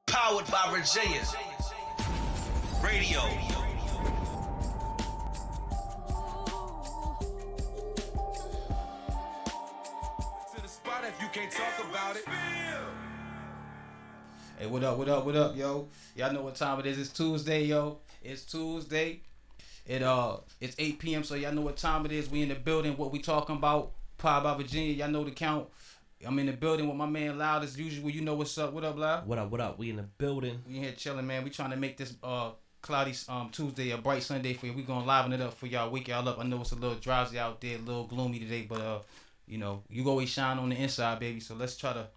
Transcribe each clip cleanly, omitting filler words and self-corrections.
Powered by Virginia Radio. To the spot if you can't talk about it. Hey, what up, yo? Y'all know what time it is. It's Tuesday, yo. It's Tuesday. It's 8 p.m., so y'all know what time it is. We in the building. What we talking about? Powered by Virginia. Y'all know the count. I'm in the building with my man Loud as usual. You know what's up. What up, Loud? What up? We in the building. We in here chilling, man. We trying to make this cloudy Tuesday a bright Sunday for you. We gonna liven it up for y'all, wake y'all up. I know it's a little drowsy out there, a little gloomy today, but you always shine on the inside, baby. So let's try to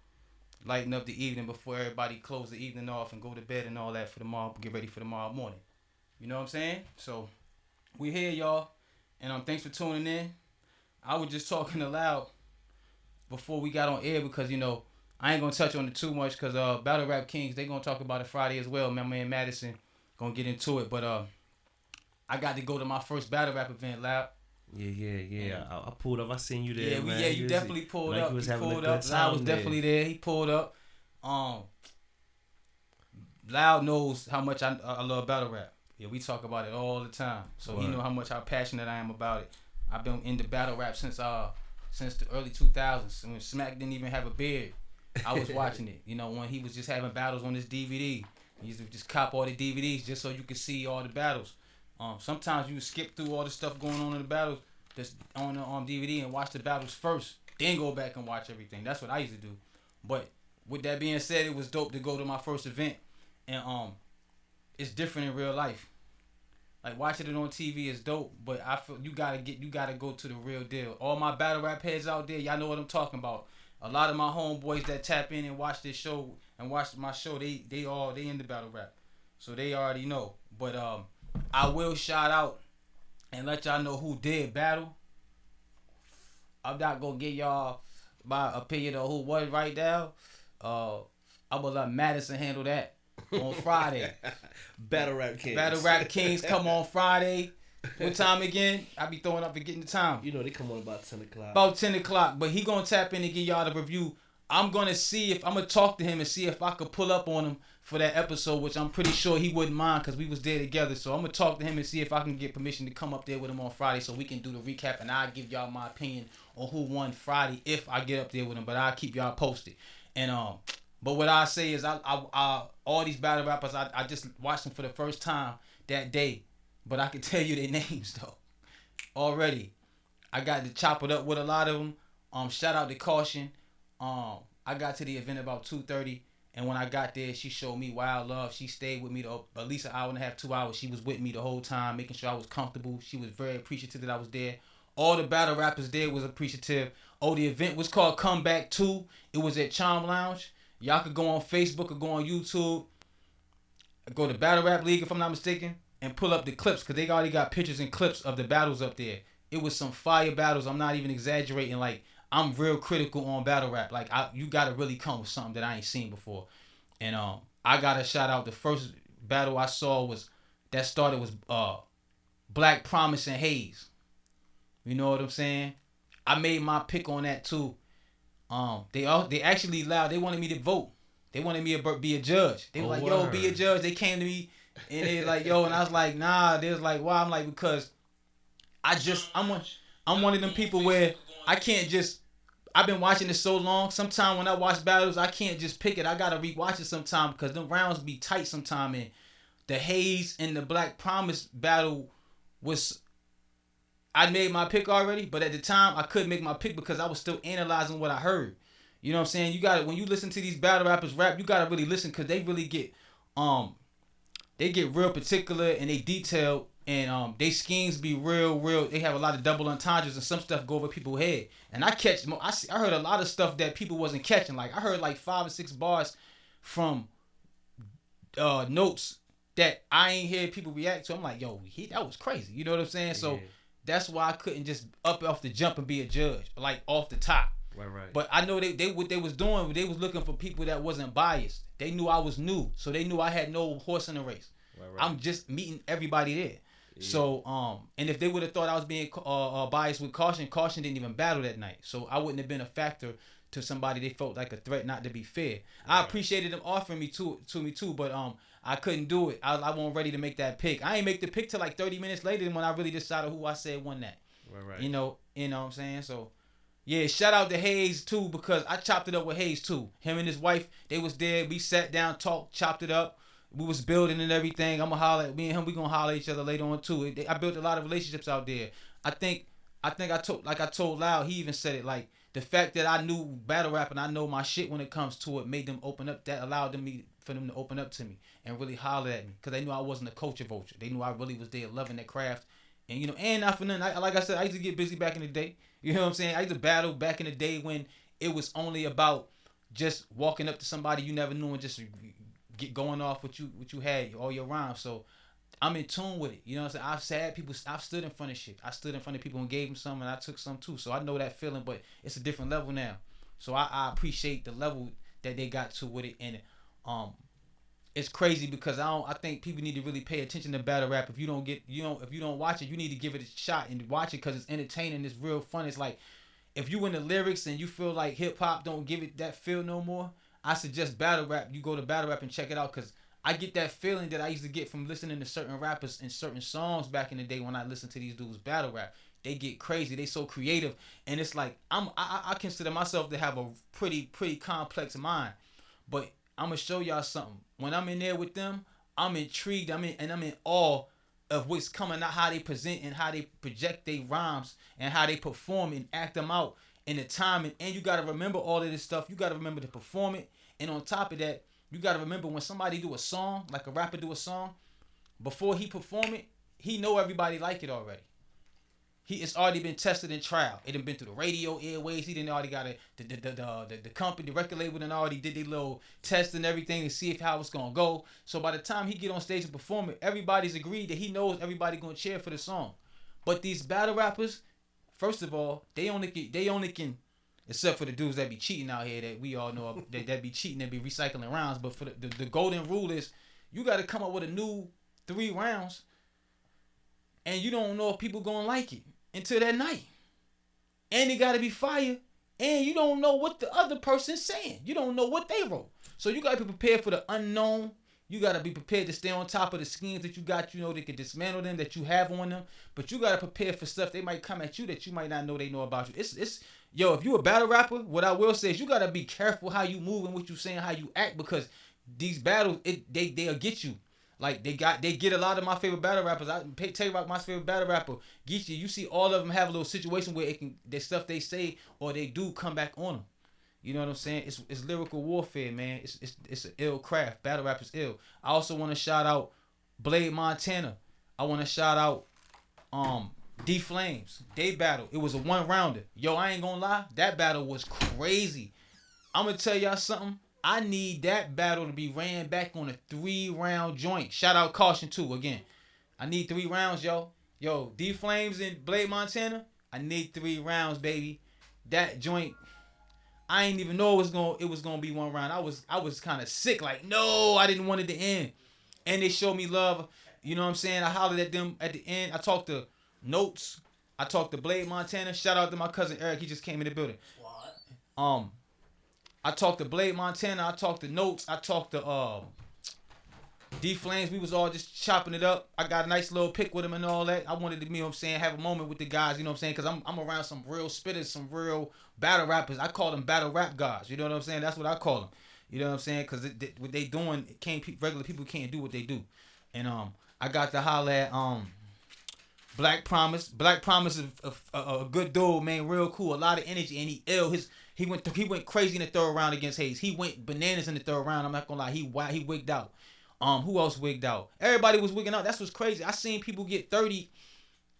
lighten up the evening before everybody close the evening off and go to bed and all that for tomorrow. Get ready for tomorrow morning. You know what I'm saying? So we here, y'all, and thanks for tuning in. I was just talking aloud before we got on air because I ain't gonna touch on it too much because Battle Rap Kings, they gonna talk about it Friday as well. My man Madison gonna get into it, but I got to go to my first battle rap event, Loud. Yeah. I pulled up. I seen you there, man. Yeah, you definitely pulled like up. You was he having pulled a good up. time Loud was definitely there. He pulled up. Loud knows how much I love battle rap. Yeah, we talk about it all the time. So he know how passionate I am about it. I've been into battle rap since the early 2000s. When Smack didn't even have a beard, I was watching it. When he was just having battles on his DVD. He used to just cop all the DVDs just so you could see all the battles. Sometimes you skip through all the stuff going on in the battles that's on the DVD and watch the battles first, then go back and watch everything. That's what I used to do. But with that being said, it was dope to go to my first event, and it's different in real life. Like watching it on TV is dope, but I feel you gotta go to the real deal. All my battle rap heads out there, y'all know what I'm talking about. A lot of my homeboys that tap in and watch this show and watch my show, they into battle rap, so they already know. But I will shout out and let y'all know who did battle. I'm not gonna get y'all my opinion of who was right now. I'm gonna let Madison handle that on Friday. Battle Rap Kings. Battle Rap Kings come on Friday. What time again? I be throwing up and getting the time. They come on about 10 o'clock. About 10 o'clock. But he gonna tap in and give y'all the review. I'm gonna talk to him and see if I could pull up on him for that episode, which I'm pretty sure he wouldn't mind because we was there together. So I'm gonna talk to him and see if I can get permission to come up there with him on Friday so we can do the recap and I'll give y'all my opinion on who won Friday if I get up there with him. But I'll keep y'all posted. And but what I say is I all these battle rappers I just watched them for the first time that day, but I can tell you their names though already. I got to chop it up with a lot of them. Shout out to Caution. I got to the event about 2:30, and when I got there, she showed me wild love. She stayed with me at least an hour and a half, 2 hours. She was with me the whole time, making sure I was comfortable. She was very appreciative that I was there. All the battle rappers there was appreciative. Oh, the event was called Comeback 2. It was at Charm Lounge. Y'all could go on Facebook or go on YouTube. Go to Battle Rap League if I'm not mistaken, and pull up the clips because they already got pictures and clips of the battles up there. It was some fire battles. I'm not even exaggerating. Like, I'm real critical on battle rap. Like, you gotta really come with something that I ain't seen before. And I gotta shout out the first battle I saw was Black Promise and Hayes. You know what I'm saying? I made my pick on that too. They actually Loud. They wanted me to vote. They wanted me to be a judge. They were like, yo, be a judge. They came to me and they like, yo, and I was like, nah. They was like, why? I'm like, because I'm one of them people where I can't just. I've been watching it so long. Sometimes when I watch battles, I can't just pick it. I gotta rewatch it sometime because them rounds be tight sometime. And the Hayes and the Black Promise battle was. I made my pick already, but at the time I couldn't make my pick because I was still analyzing what I heard. You know what I'm saying? You got when you listen to these battle rappers rap, you gotta really listen because they really get real particular and they detailed and they schemes be real. They have a lot of double entendres and some stuff go over people's head. And I heard a lot of stuff that people wasn't catching. Like I heard like 5 or 6 bars from notes that I ain't hear people react to. I'm like, yo, that was crazy. You know what I'm saying? Yeah. So that's why I couldn't just up off the jump and be a judge, like off the top. Right. But I know they what they was doing, they was looking for people that wasn't biased. They knew I was new, so they knew I had no horse in the race. Right. I'm just meeting everybody there. Yeah. So and if they would have thought I was being biased with Caution didn't even battle that night, so I wouldn't have been a factor to somebody they felt like a threat, not to be fair. I appreciated them offering me to me too, but I couldn't do it. I wasn't ready to make that pick. I ain't make the pick till like 30 minutes later than when I really decided who I said won that. Right. You know what I'm saying? So yeah, shout out to Hayes too, because I chopped it up with Hayes too. Him and his wife, they was there. We sat down, talked, chopped it up. We was building and everything. I'm gonna holler at me and him. We gonna holler at each other later on too. I built a lot of relationships out there. I think I told Loud. He even said it, like the fact that I knew battle rap and I know my shit when it comes to it made them open up. That allowed for them to open up to me and really holler at me, because they knew I wasn't a culture vulture. They knew I really was there loving that craft. And you know, and not for nothing. Like I said, I used to get busy back in the day. You know what I'm saying? I used to battle back in the day when it was only about just walking up to somebody you never knew and just get going off what you had, all your rhymes. So I'm in tune with it. You know what I'm saying? I've stood in front of shit. I stood in front of people and gave them some, and I took some too. So I know that feeling, but it's a different level now. So I appreciate the level that they got to with it, and it's crazy because I think people need to really pay attention to battle rap. If you don't watch it, you need to give it a shot and watch it, because it's entertaining. It's real fun. It's like if you in the lyrics and you feel like hip hop don't give it that feel no more, I suggest battle rap. You go to battle rap and check it out, because I get that feeling that I used to get from listening to certain rappers and certain songs back in the day when I listened to these dudes battle rap. They get crazy. They so creative, and it's like I consider myself to have a pretty complex mind, but I'm gonna show y'all something. When I'm in there with them, I'm intrigued. I'm in awe of what's coming out, how they present and how they project their rhymes and how they perform and act them out in the time. And you gotta remember all of this stuff. You gotta remember to perform it. And on top of that, you gotta remember when somebody do a song, like a rapper do a song, before he perform it, he know everybody like it already. It's already been tested in trial. It done been through the radio airways. He done already got the company, the record label, done already did their little test and everything to see how it's gonna go. So by the time he get on stage and perform it, everybody's agreed that he knows everybody gonna cheer for the song. But these battle rappers, first of all, they only can, except for the dudes that be cheating out here that we all know that be cheating and be recycling rounds. But for the golden rule is you got to come up with a new 3 rounds, and you don't know if people gonna like it until that night. And it got to be fire, and you don't know what the other person's saying. You don't know what they wrote. So you got to be prepared for the unknown. You got to be prepared to stay on top of the schemes that you got, that can dismantle them, that you have on them. But you got to prepare for stuff they might come at you that you might not know they know about you. Yo, if you a battle rapper, what I will say is you got to be careful how you move and what you saying, how you act, because these battles, they'll get you. Like they get a lot of my favorite battle rappers. Tell you about my favorite battle rapper, Geechee. You see all of them have a little situation where the stuff they say or they do come back on them. You know what I'm saying? It's lyrical warfare, man. It's an ill craft. Battle rap is ill. I also want to shout out Blade Montana. I want to shout out D Flames. They battle. It was a 1-rounder. Yo, I ain't gonna lie. That battle was crazy. I'm gonna tell y'all something. I need that battle to be ran back on a 3-round joint. Shout out Caution too. Again, I need 3 rounds, yo. Yo, D Flames and Blade Montana. I need 3 rounds, baby. That joint, I ain't even know it was gonna be 1 round. I was kind of sick. Like, no, I didn't want it to end. And they showed me love. You know what I'm saying? I hollered at them at the end. I talked to Notes. I talked to Blade Montana. Shout out to my cousin Eric. He just came in the building. What? I talked to Blade Montana. I talked to Notes. I talked to D Flames. We was all just chopping it up. I got a nice little pick with him and all that. I wanted to, have a moment with the guys, you know what I'm saying? Because I'm around some real spitters, some real battle rappers. I call them battle rap guys. You know what I'm saying? That's what I call them. You know what I'm saying? Because what they doing, regular people can't do what they do. And I got to holler at Black Promise. Black Promise is a good dude, man. Real cool. A lot of energy, and he ill. He went crazy in the 3rd round against Hayes. He went bananas in the 3rd round. I'm not gonna lie. He wigged out. Who else wigged out? Everybody was wigging out. That's what's crazy. I seen people get 30.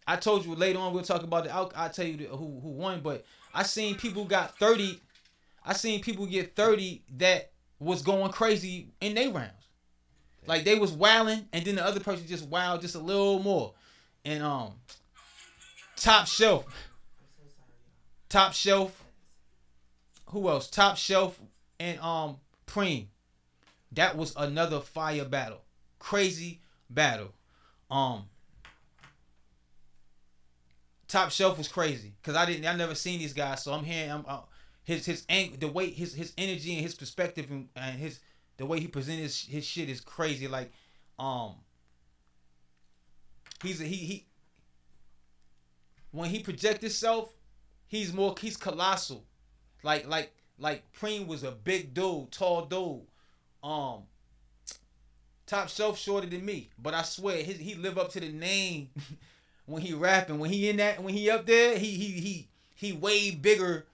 I told you later on we'll talk about I'll tell you who won, but I seen people got 30. I seen people get 30 that was going crazy in their rounds. Like they was wilding, and then the other person just wowed just a little more. And Top Shelf. Who else? Top Shelf and Preem. That was another fire battle. Crazy battle. Top Shelf was crazy because I never seen these guys, so I'm hearing the way his energy and his perspective and his the way he presented his shit is crazy. Like, he when he projects himself, he's colossal. Like Preem was a big dude, tall dude. Top Shelf shorter than me, but I swear he live up to the name when he rapping. When he up there, he way bigger.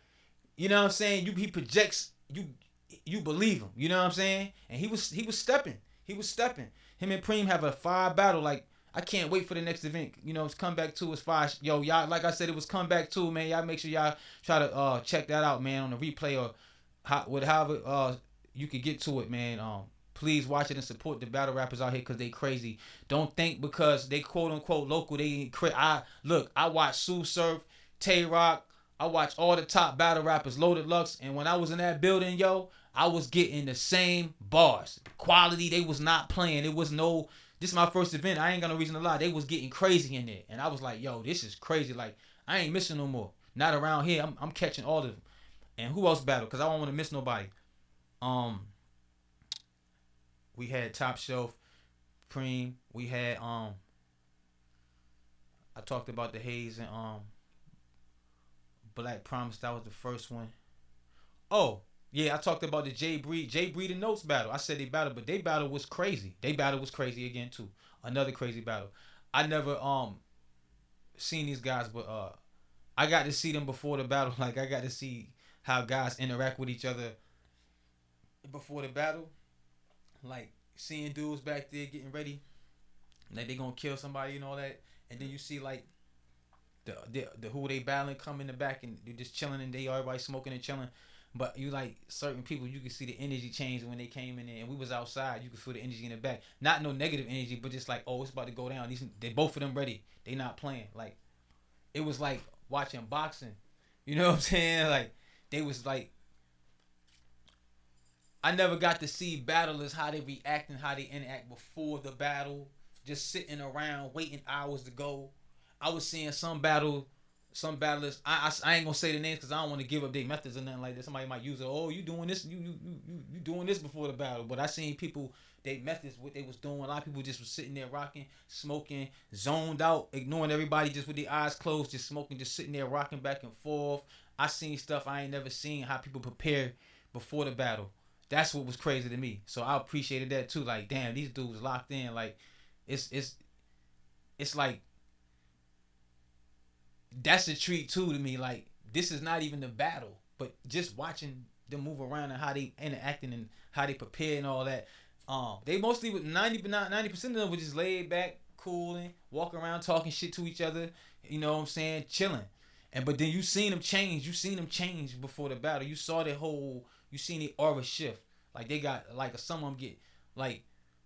You know what I'm saying? He projects, you believe him. You know what I'm saying? And he was stepping. Him and Preem have a fire battle. Like, I can't wait for the next event. You know, it's Comeback 2 is fire. Yo, y'all, like I said, it was Comeback 2, man. Y'all make sure y'all try to check that out, man, on the replay or however you could get to it, man. Please watch it and support the battle rappers out here because they crazy. Don't think because they quote unquote local, they ain't I watch Sue Surf, Tay Rock, I watch all the top battle rappers, Loaded Lux, and when I was in that building, yo, I was getting the same bars. Quality, they was not playing. It was no, this is my first event. I ain't got no reason to lie. They was getting crazy in there. And I was like, yo, this is crazy. Like, I ain't missing no more. Not around here. I'm catching all of them. And who else battled? Because I don't want to miss nobody. We had Top Shelf, Preem. We had I talked about the Hayes and Black Promise. That was the first one. Oh, yeah, I talked about the Jay Breed and Notes battle. I said they battled, but they battle was crazy. They battle was crazy again too. Another crazy battle. I never seen these guys, but I got to see them before the battle. Like, I got to see how guys interact with each other before the battle. Like, seeing dudes back there getting ready, like they gonna kill somebody and all that, and then you see like the who they battling come in the back and they're just chilling and everybody smoking and chilling. But you like certain people, you can see the energy change when they came in there, and we was outside. You could feel the energy in the back. Not no negative energy, but just like, oh, it's about to go down. They both of them ready. They not playing. Like, it was like watching boxing. You know what I'm saying? Like, they was like, I never got to see battlers how they react and how they interact before the battle. Just sitting around waiting hours to go. I was seeing some battlers. I ain't gonna say the names because I don't want to give up their methods or nothing like that. Somebody might use it. Oh, you doing this? You doing this before the battle? But I seen people, their methods, what they was doing. A lot of people just was sitting there rocking, smoking, zoned out, ignoring everybody, just with their eyes closed, just smoking, just sitting there rocking back and forth. I seen stuff I ain't never seen. How people prepare before the battle. That's what was crazy to me. So I appreciated that too. Like, damn, these dudes locked in. Like, it's like, that's a treat too to me. Like, this is not even the battle, but just watching them move around and how they interacting and how they prepare and all that. They mostly with 90% of them were just laid back, cooling, walking around talking shit to each other. You know what I'm saying? Chilling. But then you seen them change. You seen them change before the battle. You saw their whole. You seen the aura shift. Like, they got like some of them get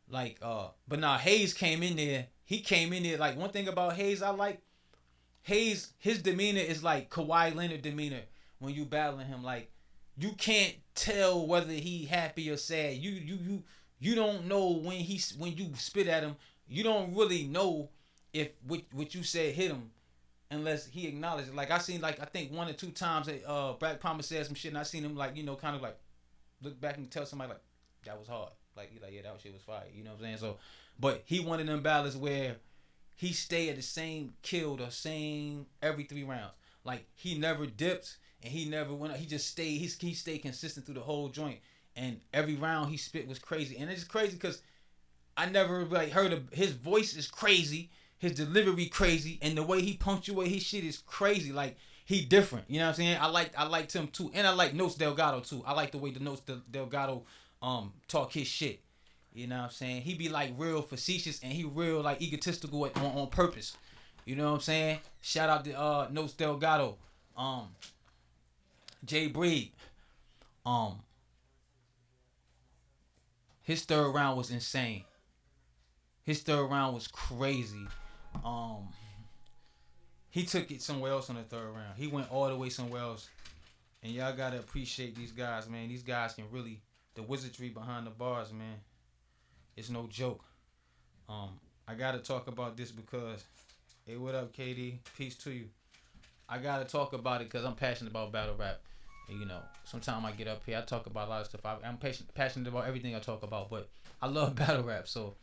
but now Hayes came in there. He came in there. Like, one thing about Hayes I like. Hayes, his demeanor is like Kawhi Leonard demeanor when you battling him. Like, you can't tell whether he happy or sad. You don't know when you spit at him. You don't really know if what you said hit him unless he acknowledged it. Like, I seen, like, I think 1 or 2 times Black Promise said some shit and I seen him, like, you know, kind of like look back and tell somebody like that was hard. Like, he like, yeah, that shit was fire. You know what I'm saying? So, but he one of them battlers where he stay at the same kill, the same every 3 rounds. Like, he never dipped and he never went up. He just stayed. He stayed consistent through the whole joint. And every round he spit was crazy. And it's crazy because I never like heard of his voice is crazy, his delivery crazy, and the way he punctuate his shit is crazy. Like, he different. You know what I'm saying? I liked him too, and I like Notes Delgado too. I like the way the Notes Delgado talk his shit. You know what I'm saying? He be like real facetious and he real like egotistical on purpose. You know what I'm saying? Shout out to Notes Delgado, Jay Breed. His third round was insane. His third round was crazy. He took it somewhere else on the third round. He went all the way somewhere else. And y'all gotta appreciate these guys, man. These guys can really, the wizardry behind the bars, man. It's no joke. I gotta talk about this because, hey, what up, KD? Peace to you. I gotta talk about it because I'm passionate about battle rap. And, you know, sometimes I get up here, I talk about a lot of stuff. I'm passionate about everything I talk about, but I love battle rap. So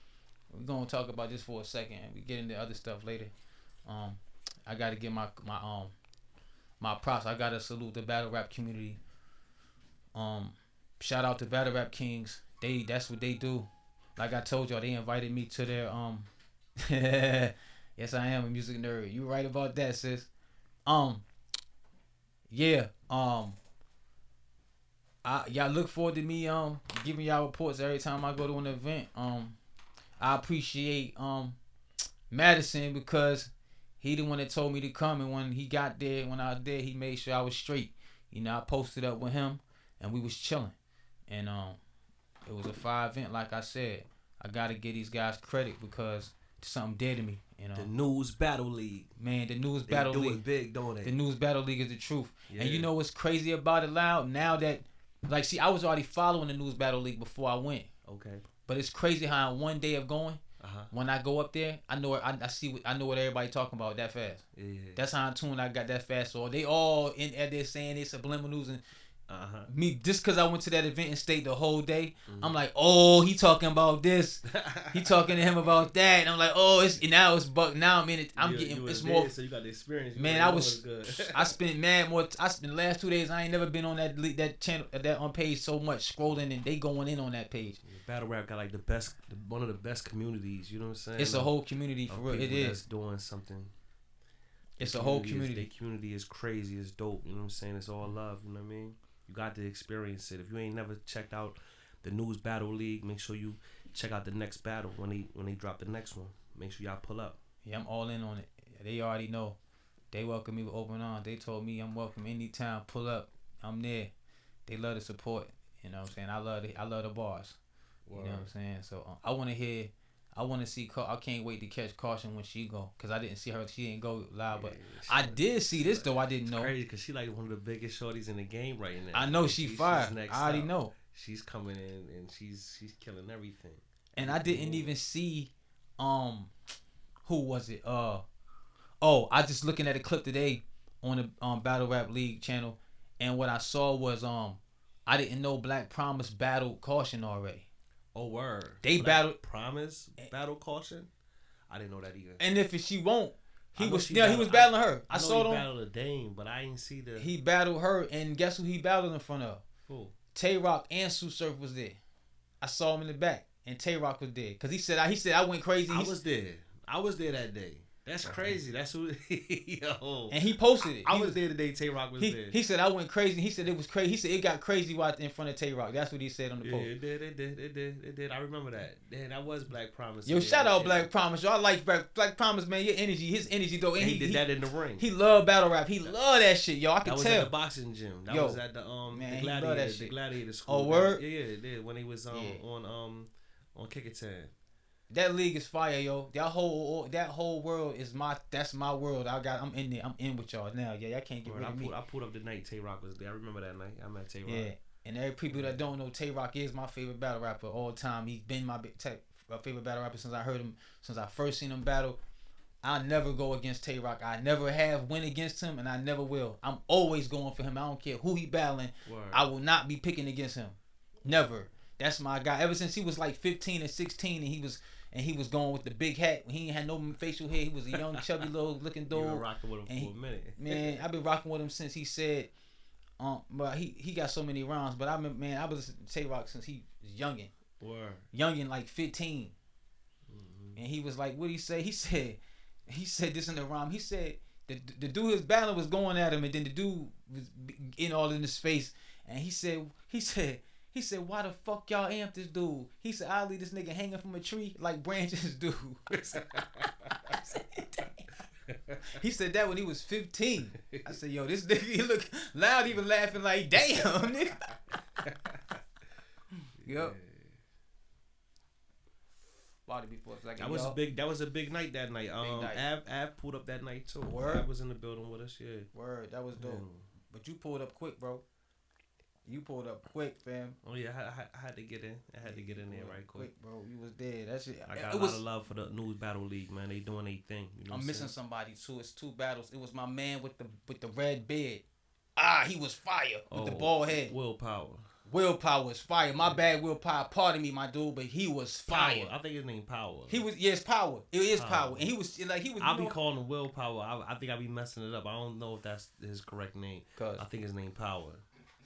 we're gonna talk about this for a second, and we get into other stuff later. I gotta give my props. I gotta salute the battle rap community. Shout out to Battle Rap Kings. That's what they do. Like I told y'all, they invited me to their yes, I am a music nerd. You right about that, sis. Yeah. Y'all look forward to me giving y'all reports every time I go to an event. I appreciate Madison because he the one that told me to come, and when he got there, when I was there, he made sure I was straight. You know, I posted up with him and we was chilling. And it was a fire event, like I said. I gotta give these guys credit because something dead to me. You know, the News Battle League. Man, the News Battle League. They do it big, don't they? The News Battle League is the truth. Yeah. And you know what's crazy about it, Loud? Now that, like, see, I was already following the News Battle League before I went. Okay. But it's crazy how in one day of going, when I go up there, I know I know what everybody talking about that fast. Yeah. That's how in tune I got that fast. So they all in there saying it's subliminals and me just because I went to that event and stayed the whole day. I'm like, oh, he talking about this. He talking to him about that. And I'm like, oh, it's now. I mean, I'm getting it's more. So you got the experience. Man, I spent last 2 days. I ain't never been on that channel on page so much scrolling, and they going in on that page. Battle rap got like one of the best communities. You know what I'm saying? It's a whole community for real. It is. That's doing something. It's a whole community. The community is crazy. It's dope. You know what I'm saying? It's all love. You know what I mean? You got to experience it. If you ain't never checked out the News Battle League, make sure you check out the next battle when they drop the next one. Make sure y'all pull up. Yeah, I'm all in on it. They already know. They welcome me with open arms. They told me I'm welcome anytime. Pull up. I'm there. They love the support. You know what I'm saying? I love the bars. Word. You know what I'm saying? So I want to see. I can't wait to catch Caution when she go, cause I didn't see her. She didn't go live, but I did see this though. I didn't know. Crazy, cause she like one of the biggest shorties in the game right now. I know she fire. I already know. She's coming in and she's killing everything. And I didn't even see, who was it? I just looking at a clip today on the Battle Rap League channel, and what I saw was I didn't know Black Promise battled Caution already. Oh, word. They battled Promise battle Caution. I didn't know that either. And if she won't, he was battling her. I saw him battled a Dame, but I didn't see the. He battled her, and guess who he battled in front of? Who? Tay Rock and Sue Surf was there. I saw him in the back, and Tay Rock was there because he said I went crazy. I was there that day. That's crazy. That's who. Yo. And he posted it. I was there the day Tay Rock was there. He said I went crazy. He said it was crazy. He said it got crazy in front of Tay Rock. That's what he said on the post. It did. I remember that. Yeah, that was Black Promise. Yo, shout out Black Promise. Y'all like Black Promise, man. Your energy, his energy though. And he did that in the ring. He loved battle rap. He loved that shit, yo. I can tell. That was at the boxing gym. That was at the the Gladiator school. Oh, word? Yeah, it did. When he was on Kick It Town. That league is fire, yo. That whole world is that's my world. I'm in there. I'm in with y'all now. Yeah, y'all can't get rid of me. I pulled up the night Tay Rock was there. I remember that night. I met Tay Rock. Yeah, and every people that don't know, Tay Rock is my favorite battle rapper of all time. He's been my favorite battle rapper since I heard him, since I first seen him battle. I never go against Tay Rock. I never have went against him, and I never will. I'm always going for him. I don't care who he battling. Word. I will not be picking against him. Never. That's my guy. Ever since he was like 15 and 16, and he was going with the big hat. He ain't had no facial hair. He was a young, chubby little looking dude. You been rocking with him for a minute. Man, I've been rocking with him since he said, but he got so many rounds. But I was listening to Tay Rock since he was youngin'. Word. Youngin' like 15. Mm-hmm. And he was like, what'd he say? He said this in the rhyme. He said the dude his battler was going at him, and then the dude was all in his face, and he said, why the fuck y'all amp this dude? He said, I'll leave this nigga hanging from a tree like branches do. He said that when he was 15. I said, yo, this nigga, he look loud, even laughing like, damn, nigga. Yep. Body before a second. That was a big night that night. Av pulled up that night too. Word. Av was in the building with us, yeah. Word, that was dope. Man. But you pulled up quick, bro. You pulled up quick, fam. Oh yeah, I had to get in. I had to get in there right quick, bro. You was there. That shit. I got a lot of love for the News Battle League, man. They doing their thing. You know I'm missing somebody too. It's two battles. It was my man with the red beard. he was fire with the Oh, bald head. Willpower. Willpower was fire. My bad, Willpower. Pardon me, my dude, but he was fire. I think his name Power. He was, yes, Power. It is Power. Power. And he was. I'll be calling him Willpower. I think I'll be messing it up. I don't know if that's his correct name. I think his name Power.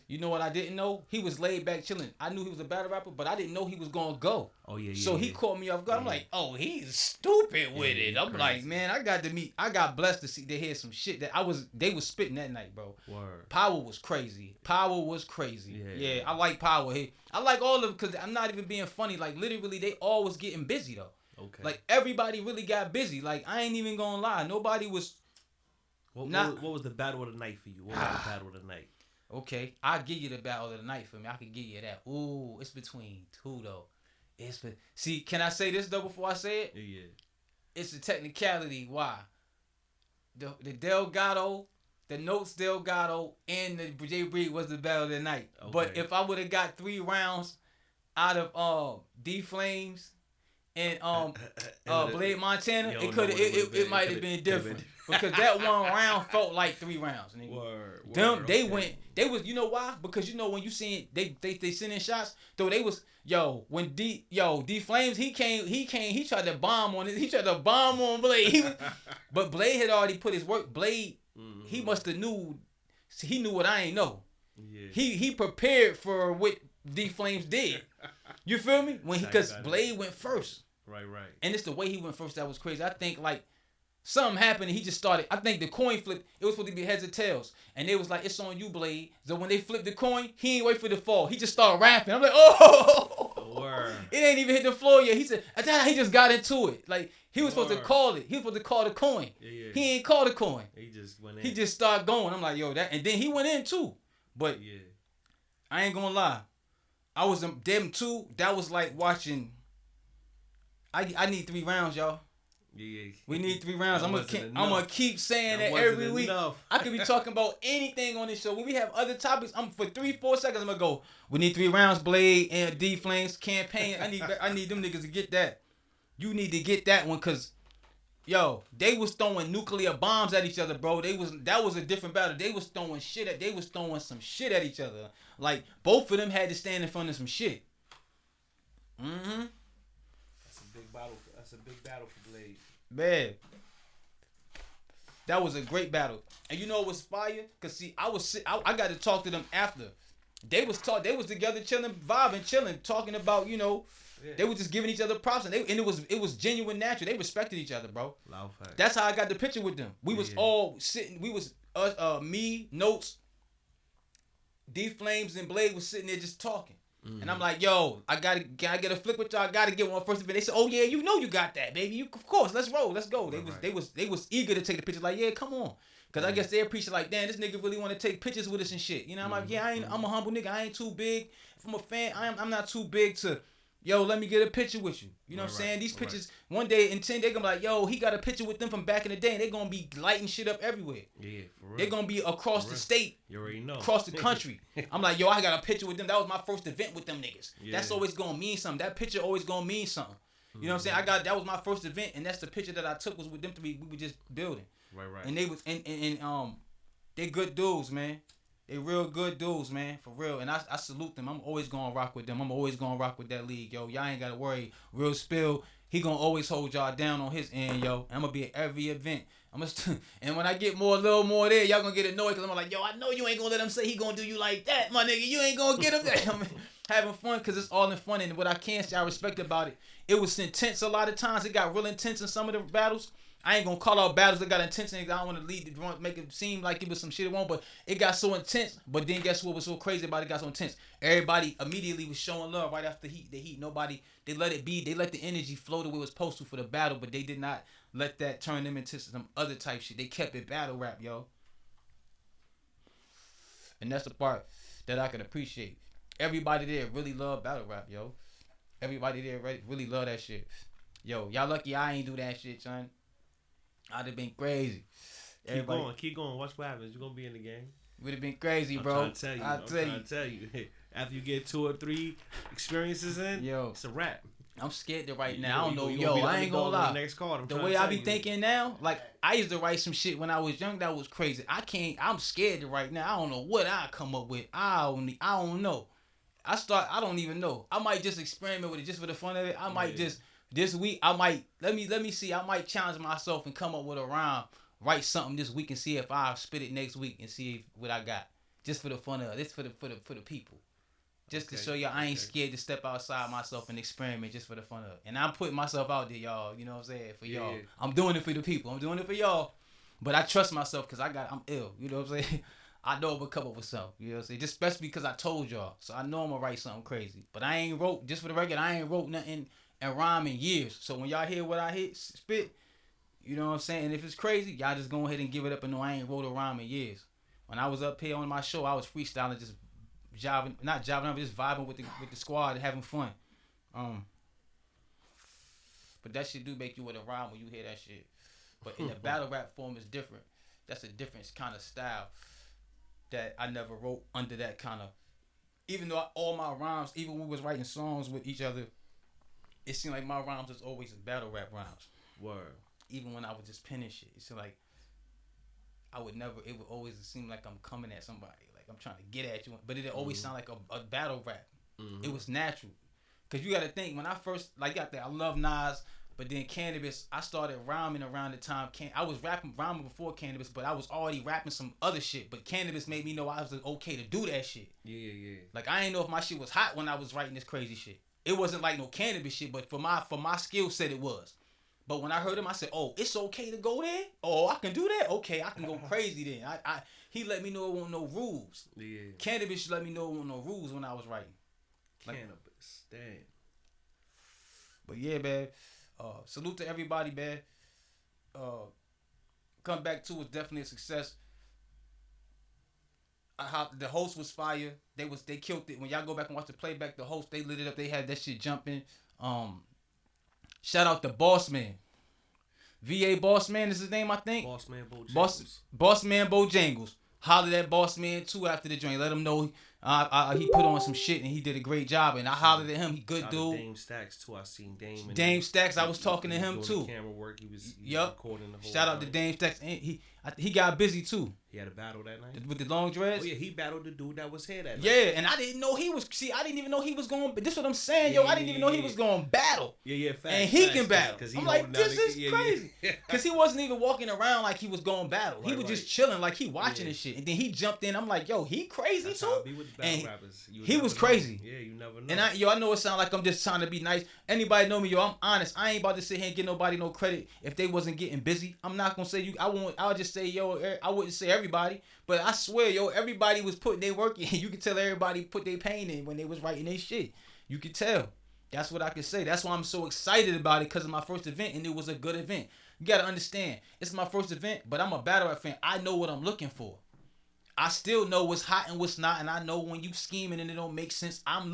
You know what I didn't know? He was laid back chilling. I knew he was a battle rapper, but I didn't know he was gonna go. Oh yeah. So he caught me off guard. I'm like, oh, he's stupid with it. I'm crazy. like, man, I got blessed to hear some shit that they was spitting that night, bro. Word. Power was crazy. Power was crazy. Yeah, I like Power. Hey, I like all of them because I'm not even being funny. Like literally, they all was getting busy though. Okay. Like everybody really got busy. Like I ain't even gonna lie. Nobody was. What was the battle of the night for you? What was the battle of the night? Okay, I'll give you the battle of the night for me. I can give you that. Ooh, it's between two though. See, can I say this though before I say it? Yeah. It's a technicality. Why? The Delgado, the Notes Delgado, and the Jay Breed was the battle of the night. Okay. But if I would have got 3 rounds out of D Flames and Blade Montana, it might have been different. Because that one round felt like 3 rounds, nigga. Word. They went. They was. You know why? Because you know when you seen they send in shots. Though they was when D Flames he came. He tried to bomb on it. He tried to bomb on Blade. But Blade had already put his work. Blade. Mm-hmm. He must have knew. He knew what I ain't know. Yeah. He prepared for what D Flames did. You feel me? Because Blade went first. Right. And it's the way he went first that was crazy. I think like. Something happened and he just started. I think the coin flip. It was supposed to be heads or tails, and they was like, "It's on you, Blade." So when they flipped the coin, he ain't wait for the fall. He just started rapping. I'm like, "Oh, word." It ain't even hit the floor yet." He said, "He just got into it." Like he was supposed to call it. He was supposed to call the coin. Yeah. He ain't call the coin. He just went in. He just started going. I'm like, "Yo, that," and then he went in too. But yeah, I ain't gonna lie. I was them two. That was like watching. I need 3 rounds, y'all. Yeah. We need 3 rounds. I'm gonna keep saying that every week. I could be talking about anything on this show. When we have other topics, for 3-4 seconds I'm gonna go. We need 3 rounds, Blade and D Flames campaign. I need them niggas to get that. You need to get that one, cause yo, they was throwing nuclear bombs at each other, bro. That was a different battle. They was throwing some shit at each other. Like both of them had to stand in front of some shit. Mm-hmm. That's a big battle for Blade. Man, that was a great battle, and you know it was fire. Cause see, I got to talk to them after. They was together, chilling, vibing, chilling, talking about They were just giving each other props, and it was genuine, natural. They respected each other, bro. Loud fact. That's how I got the picture with them. We was all sitting. We was me, Notes, D Flames, and Blade was sitting there just talking. Mm-hmm. And I'm like, yo, can I get a flick with y'all? I gotta get one first event. They said, oh yeah, you got that, baby. Of course, let's roll, let's go. They was eager to take the pictures. Like, yeah, come on. Cause I guess they appreciate like, damn, this nigga really want to take pictures with us and shit. You know, I'm like, yeah, I'm a humble nigga. I ain't too big. If I'm a fan, I'm not too big to, yo, let me get a picture with you. You know what I'm saying? These pictures, one day in 10, they gonna be like, yo, he got a picture with them from back in the day, and they gonna be lighting shit up everywhere. Yeah, for real. They gonna be across the state. You already know. Across the country. I'm like, yo, I got a picture with them. That was my first event with them niggas. Yeah. That's always gonna mean something. That picture always gonna mean something. You know what I'm saying? That was my first event, and that's the picture that I took was with them 3. We were just building. Right. And they was and they good dudes, man. They real good dudes, man, for real. And I salute them. I'm always gonna rock with them. I'm always gonna rock with that league, yo. Y'all ain't gotta worry. Real Spill, he gonna always hold y'all down on his end, yo. I'm gonna be at every event. And when I get a little more there, y'all gonna get annoyed because I'm like, yo, I know you ain't gonna let him say he gonna do you like that, my nigga. You ain't gonna get him there. I'm having fun because it's all in fun. And what I can say I respect about it, it was intense a lot of times. It got real intense in some of the battles. I ain't gonna call out battles that got intense, and I don't want to make it seem like it was some shit it won't, but it got so intense. But then guess what was so crazy about it? Got so intense. Everybody immediately was showing love right after the heat. Nobody, they let it be. They let the energy flow the way it was supposed to for the battle, but they did not let that turn them into some other type shit. They kept it battle rap, yo. And that's the part that I can appreciate. Everybody there really love battle rap, yo. Everybody there really love that shit. Yo, y'all lucky I ain't do that shit, son. I'd have been crazy. Keep going. Watch what happens. You're gonna be in the game. Would have been crazy, bro. I'm trying to tell you. After you get 2 or 3 experiences in, it's a wrap. I'm scared to write now. I don't know. You Yo, be the I ain't gonna underdog on lie. the next card. I'm The trying way to I tell be you. thinking now, like I used to write some shit when I was young that was crazy. I'm scared to write now. I don't know what I come up with. I don't know. I don't even know. I might just experiment with it just for the fun of it. I might just this week let me see. I might challenge myself and come up with a rhyme, write something this week and see if I spit it next week and see what I got. Just for the fun of it. This for the people. Just to show y'all I ain't scared to step outside myself and experiment just for the fun of it. And I'm putting myself out there, y'all. You know what I'm saying? For y'all. I'm doing it for the people. I'm doing it for y'all. But I trust myself because I'm ill. You know what I'm saying? I know I'm going to come up with something. You know what I'm saying? Just especially because I told y'all. So I know I'm going to write something crazy. But I ain't wrote, just for the record, I ain't wrote nothing and rhyme in years. So when y'all hear what I spit, you know what I'm saying? And if it's crazy, y'all just go ahead and give it up and know I ain't wrote a rhyme in years. When I was up here on my show, I was freestyling, just not jiving, but just vibing with the squad and having fun. But that shit do make you with a rhyme when you hear that shit. But in the battle rap form is different. That's a different kind of style that I never wrote under that kind of. Even though all my rhymes, even when we was writing songs with each other, it seemed like my rhymes was always battle rap rhymes. Word. Even when I was just penning shit, it seemed like it would always seem like I'm coming at somebody. Like I'm trying to get at you. But it always sound like a battle rap. It was natural. Because you got to think, when I first, like, I love Nas, but then Cannabis, I started rhyming around the time. I was rhyming before Cannabis, but I was already rapping some other shit. But Cannabis made me know I was okay to do that shit. Yeah. Like, I ain't know if my shit was hot when I was writing this crazy shit. It wasn't like no Cannabis shit, but for my skill set, it was. But when I heard him, I said, "Oh, it's okay to go there. Oh, I can do that. Okay, I can go crazy then." He let me know it wasn't no rules. Yeah. Cannabis let me know it wasn't no rules when I was writing. Cannabis, damn. But yeah, man. Salute to everybody, man. Come Back 2 was definitely a success. The host was fire. They killed it. When y'all go back and watch the playback, the host, they lit it up. They had that shit jumping. Shout out to Boss Man. VA Boss Man is his name, I think. Boss Man Bojangles. Boss Man Bojangles. Hollered at Boss Man too after the joint. Let him know he put on some shit and he did a great job. And I hollered at him. He good dude. Dame Stacks too. I seen Dame. Dame Stacks. I was talking to him too. Camera work. He was Yup. recording the whole. Shout out to Dame Stacks. And he got busy too. He had a battle that night with the long dreads. Oh yeah, he battled the dude that was here that night. Yeah, and I didn't know he was. See, I didn't even know he was going. This is what I'm saying, yo. I didn't even know he was going battle. Yeah. Facts, and he can battle. I'm like, this is crazy. Yeah. Cause he wasn't even walking around like he was going battle. He was just chilling, like he watching this shit. And then he jumped in. I'm like, yo, he crazy That's too. How I be with the battle and rappers. he was crazy. Yeah, you never know. And I know it sounds like I'm just trying to be nice. Anybody know me, yo? I'm honest. I ain't about to sit here and get nobody no credit if they wasn't getting busy. I'm not gonna say you. I'll just say, yo. I wouldn't say everybody, but I swear, yo, everybody was putting their work in. You could tell everybody put their pain in when they was writing their shit. You could tell. That's what I could say. That's why I'm so excited about it, because of my first event, and it was a good event. You gotta understand, it's my first event, but I'm a battle rap fan. I know what I'm looking for. I still know what's hot and what's not, and I know when you scheming and it don't make sense. I'm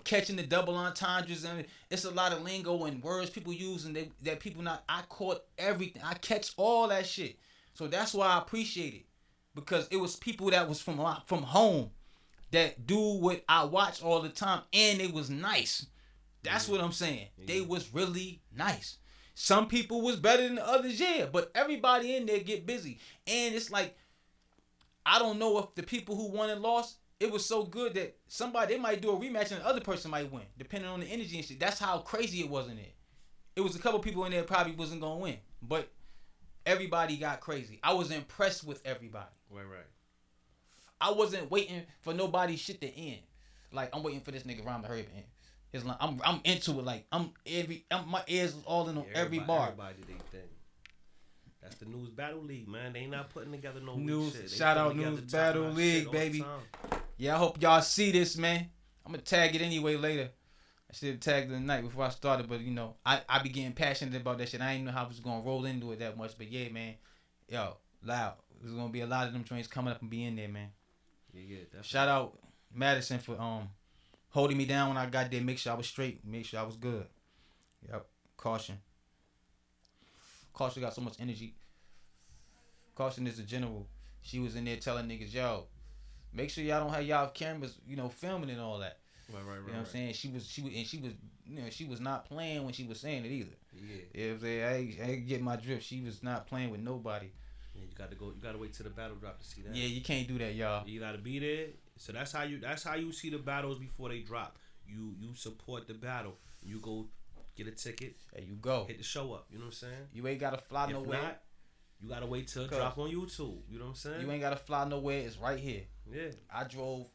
catching the double entendres, and it's a lot of lingo and words people use, and that people not. I caught everything. I catch all that shit. So that's why I appreciate it, because it was people that was from home that do what I watch all the time, and it was nice. That's what I'm saying. Yeah. They was really nice. Some people was better than the others, yeah, but everybody in there get busy. And it's like, I don't know if the people who won and lost, it was so good that they might do a rematch and the other person might win, depending on the energy and shit. That's how crazy it was in there. It was a couple people in there probably wasn't going to win, but everybody got crazy. I was impressed with everybody. Right. I wasn't waiting for nobody's shit to end. Like, I'm waiting for this nigga Rhyme to hurry up and end. It's like, I'm into it. Like, my ears was all in on every bar. Everybody did their thing. That's the News Battle League, man. They not putting together no news. Shit. Shout out News Battle League, baby. Yeah, I hope y'all see this, man. I'm gonna tag it anyway later. I should have tagged it the night before I started, but you know, I be getting passionate about that shit. I didn't know how I was gonna roll into it that much, but yeah, man. Yo, loud. There's gonna be a lot of them trains coming up and be in there, man. Yeah, definitely. Shout out Madison for holding me down when I got there. Make sure I was straight. Make sure I was good. Yep. Caution got so much energy. Caution is a general. She was in there telling niggas, yo, make sure y'all don't have y'all cameras, filming and all that. Right. You know what I'm saying? She was, she was not playing when she was saying it either. Yeah. You know what I'm saying? I ain't get my drift. She was not playing with nobody. Yeah, you gotta wait till the battle drop to see that. Yeah, you can't do that, y'all. You gotta be there. So that's how you see the battles before they drop. You support the battle. You go get a ticket. There you go. Hit the show up. You know what I'm saying? You ain't gotta fly If nowhere. not, you gotta wait till it drop on YouTube. You know what I'm saying? You ain't gotta fly nowhere. It's right here. Yeah. I drove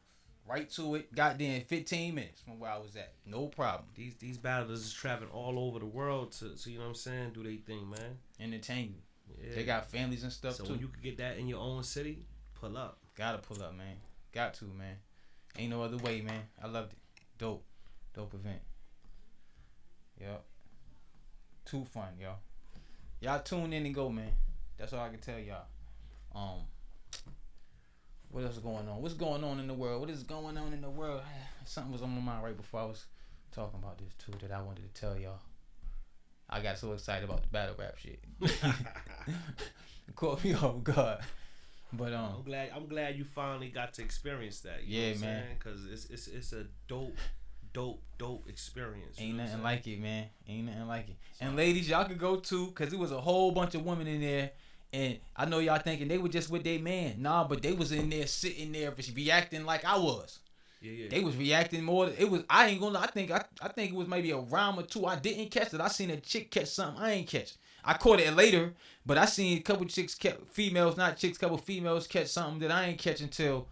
right to it. Got there in 15 minutes from where I was at. No problem. These battlers is traveling all over the world to you know what I'm saying, do they thing, man. Entertain you. Yeah. They got families and stuff so too. when you could get that in your own city, pull up. Gotta pull up, man. Got to, man. Ain't no other way, man. I loved it. Dope event. Yep. Too fun, y'all. Y'all tune in and go, man. That's all I can tell y'all. What else is going on? What's going on in the world? What is going on in the world? Something was on my mind right before I was talking about this too that I wanted to tell y'all. I got so excited about the battle rap shit. It caught me off guard. But I'm glad you finally got to experience that. You know what I'm man. Because it's a dope experience. Ain't nothing like it, man. Ain't nothing like it. And ladies, y'all could go too, cause it was a whole bunch of women in there. And I know y'all thinking they were just with their man. Nah, but they was in there sitting there reacting like I was. Yeah. They was reacting more. It was, I ain't gonna lie, I think it was maybe a round or two. I didn't catch it. I seen a chick catch something I ain't catch. I caught it later, but I seen a couple chicks couple females catch something that I ain't catch until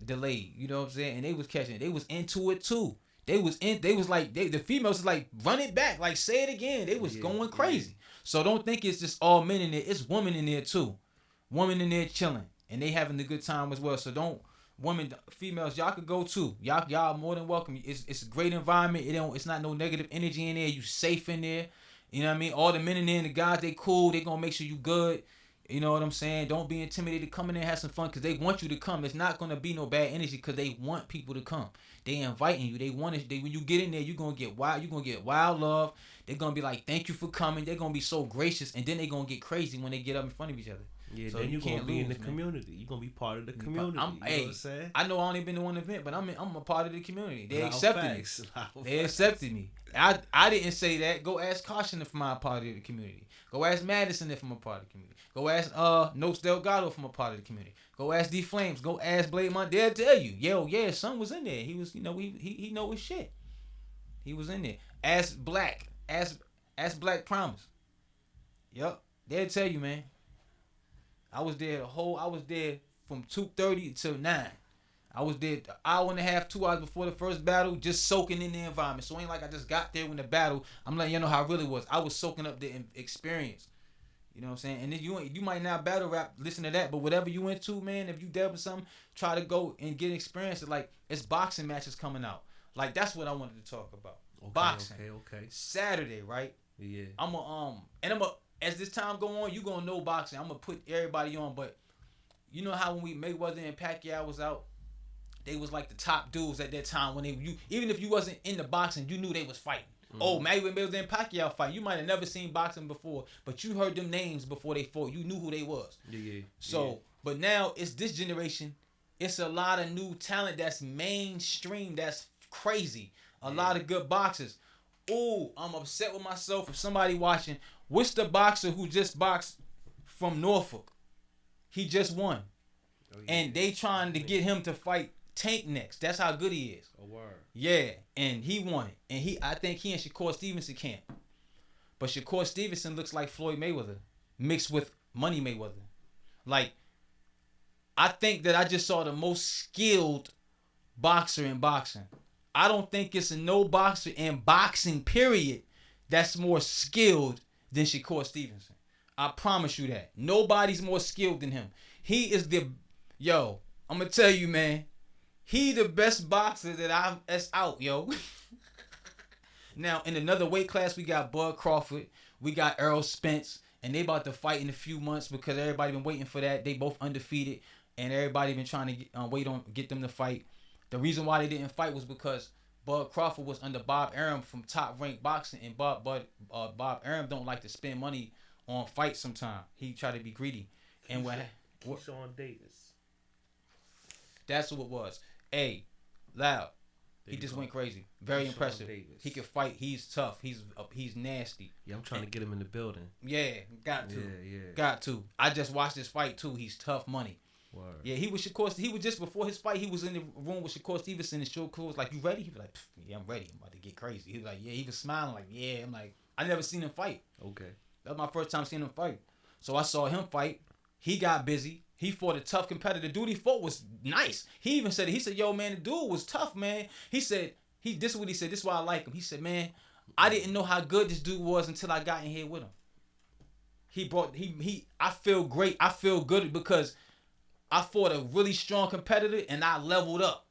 delayed. You know what I'm saying? And they was catching it. They was into it too. The females was like, run it back, like say it again. They was going crazy. So don't think it's just all men in there. It's women in there too. Women in there chilling. And they having a good time as well. So females, y'all could go too. Y'all more than welcome. It's a great environment. It's not no negative energy in there. You safe in there. You know what I mean? All the men in there and the guys, they cool. They gonna make sure you good. You know what I'm saying? Don't be intimidated. Come in there and have some fun because they want you to come. It's not gonna be no bad energy because they want people to come. They inviting you. They want it. When you get in there, you're gonna get wild. You're gonna get wild love. They're gonna be like, thank you for coming. They're gonna be so gracious, and then they gonna get crazy when they get up in front of each other. Yeah, so then you're gonna be in the man. community. You're gonna be part of the community. You know what I'm saying? I know I only been to one event, but I'm a part of the community. They accepted me. They accepted me. I didn't say that. Go ask Caution if I'm a part of the community. Go ask Madison if I'm a part of the community. Go ask Notes Delgado if I'm a part of the community. Go ask D Flames. Go ask Blade Mon. They'll tell you. Yeah, son was in there. He was, he know his shit. He was in there. Ask Black. Ask Black Promise. Yup. They'll tell you, man. I was there from 2:30 till 9. I was there an hour and a half, 2 hours before the first battle, just soaking in the environment. So it ain't like I just got there when the battle. I'm letting you know how it really was. I was soaking up the experience. You know what I'm saying? And then you might not battle rap, listen to that, but whatever you into, man, if you deb with something, try to go and get experience. Like, it's boxing matches coming out. Like, that's what I wanted to talk about. Okay, boxing. Okay. Saturday, right? Yeah. As this time go on, you gonna know boxing. I'm gonna put everybody on, but you know how when Mayweather and Pacquiao was out, they was like the top dudes at that time when even if you wasn't in the boxing, you knew they was fighting. Mm-hmm. Oh, Mayweather and Pacquiao fight. You might have never seen boxing before, but you heard them names before they fought. You knew who they was. Yeah. So, but now it's this generation. It's a lot of new talent that's mainstream. That's crazy. A lot of good boxers. Ooh, I'm upset with myself if somebody watching. What's the boxer who just boxed from Norfolk? He just won. Oh, yeah. And they trying to get him to fight Tank next. That's how good he is. A word. Yeah, and he won it. And I think he and Shakur Stevenson can't. But Shakur Stevenson looks like Floyd Mayweather mixed with Money Mayweather. Like, I think that I just saw the most skilled boxer in boxing. I don't think it's no boxer in boxing, period, that's more skilled than Shakur Stevenson. I promise you that. Nobody's more skilled than him. He is I'm going to tell you, man. He the best boxer that's out, yo. Now, in another weight class, we got Bud Crawford. We got Errol Spence. And they about to fight in a few months because everybody been waiting for that. They both undefeated. And everybody been trying to get them to fight. The reason why they didn't fight was because Bud Crawford was under Bob Arum from Top Rank Boxing, and Bob Arum don't like to spend money on fights sometimes. He try to be greedy. And Sean Davis. That's what it was. Hey, loud. He just went crazy. Very Sean impressive. Davis. He can fight. He's tough. He's nasty. Yeah, I'm trying to get him in the building. Yeah, got to. Yeah. Got to. I just watched this fight too. He's tough money. Word. Yeah, he was Shakur. He was just before his fight. He was in the room with Shakur Stevenson, and Shakur was like, "You ready?" He was like, "Yeah, I'm ready. I'm about to get crazy." He was like, "Yeah." He was smiling like, "Yeah." I'm like, I never seen him fight. Okay. That was my first time seeing him fight. So I saw him fight. He got busy. He fought a tough competitor. The dude he fought was nice. He even said it. He said, "Yo, man, the dude was tough, man." He said, this is what he said. This is why I like him. He said, "Man, I didn't know how good this dude was until I got in here with him. I feel great. I feel good because I fought a really strong competitor and I leveled up.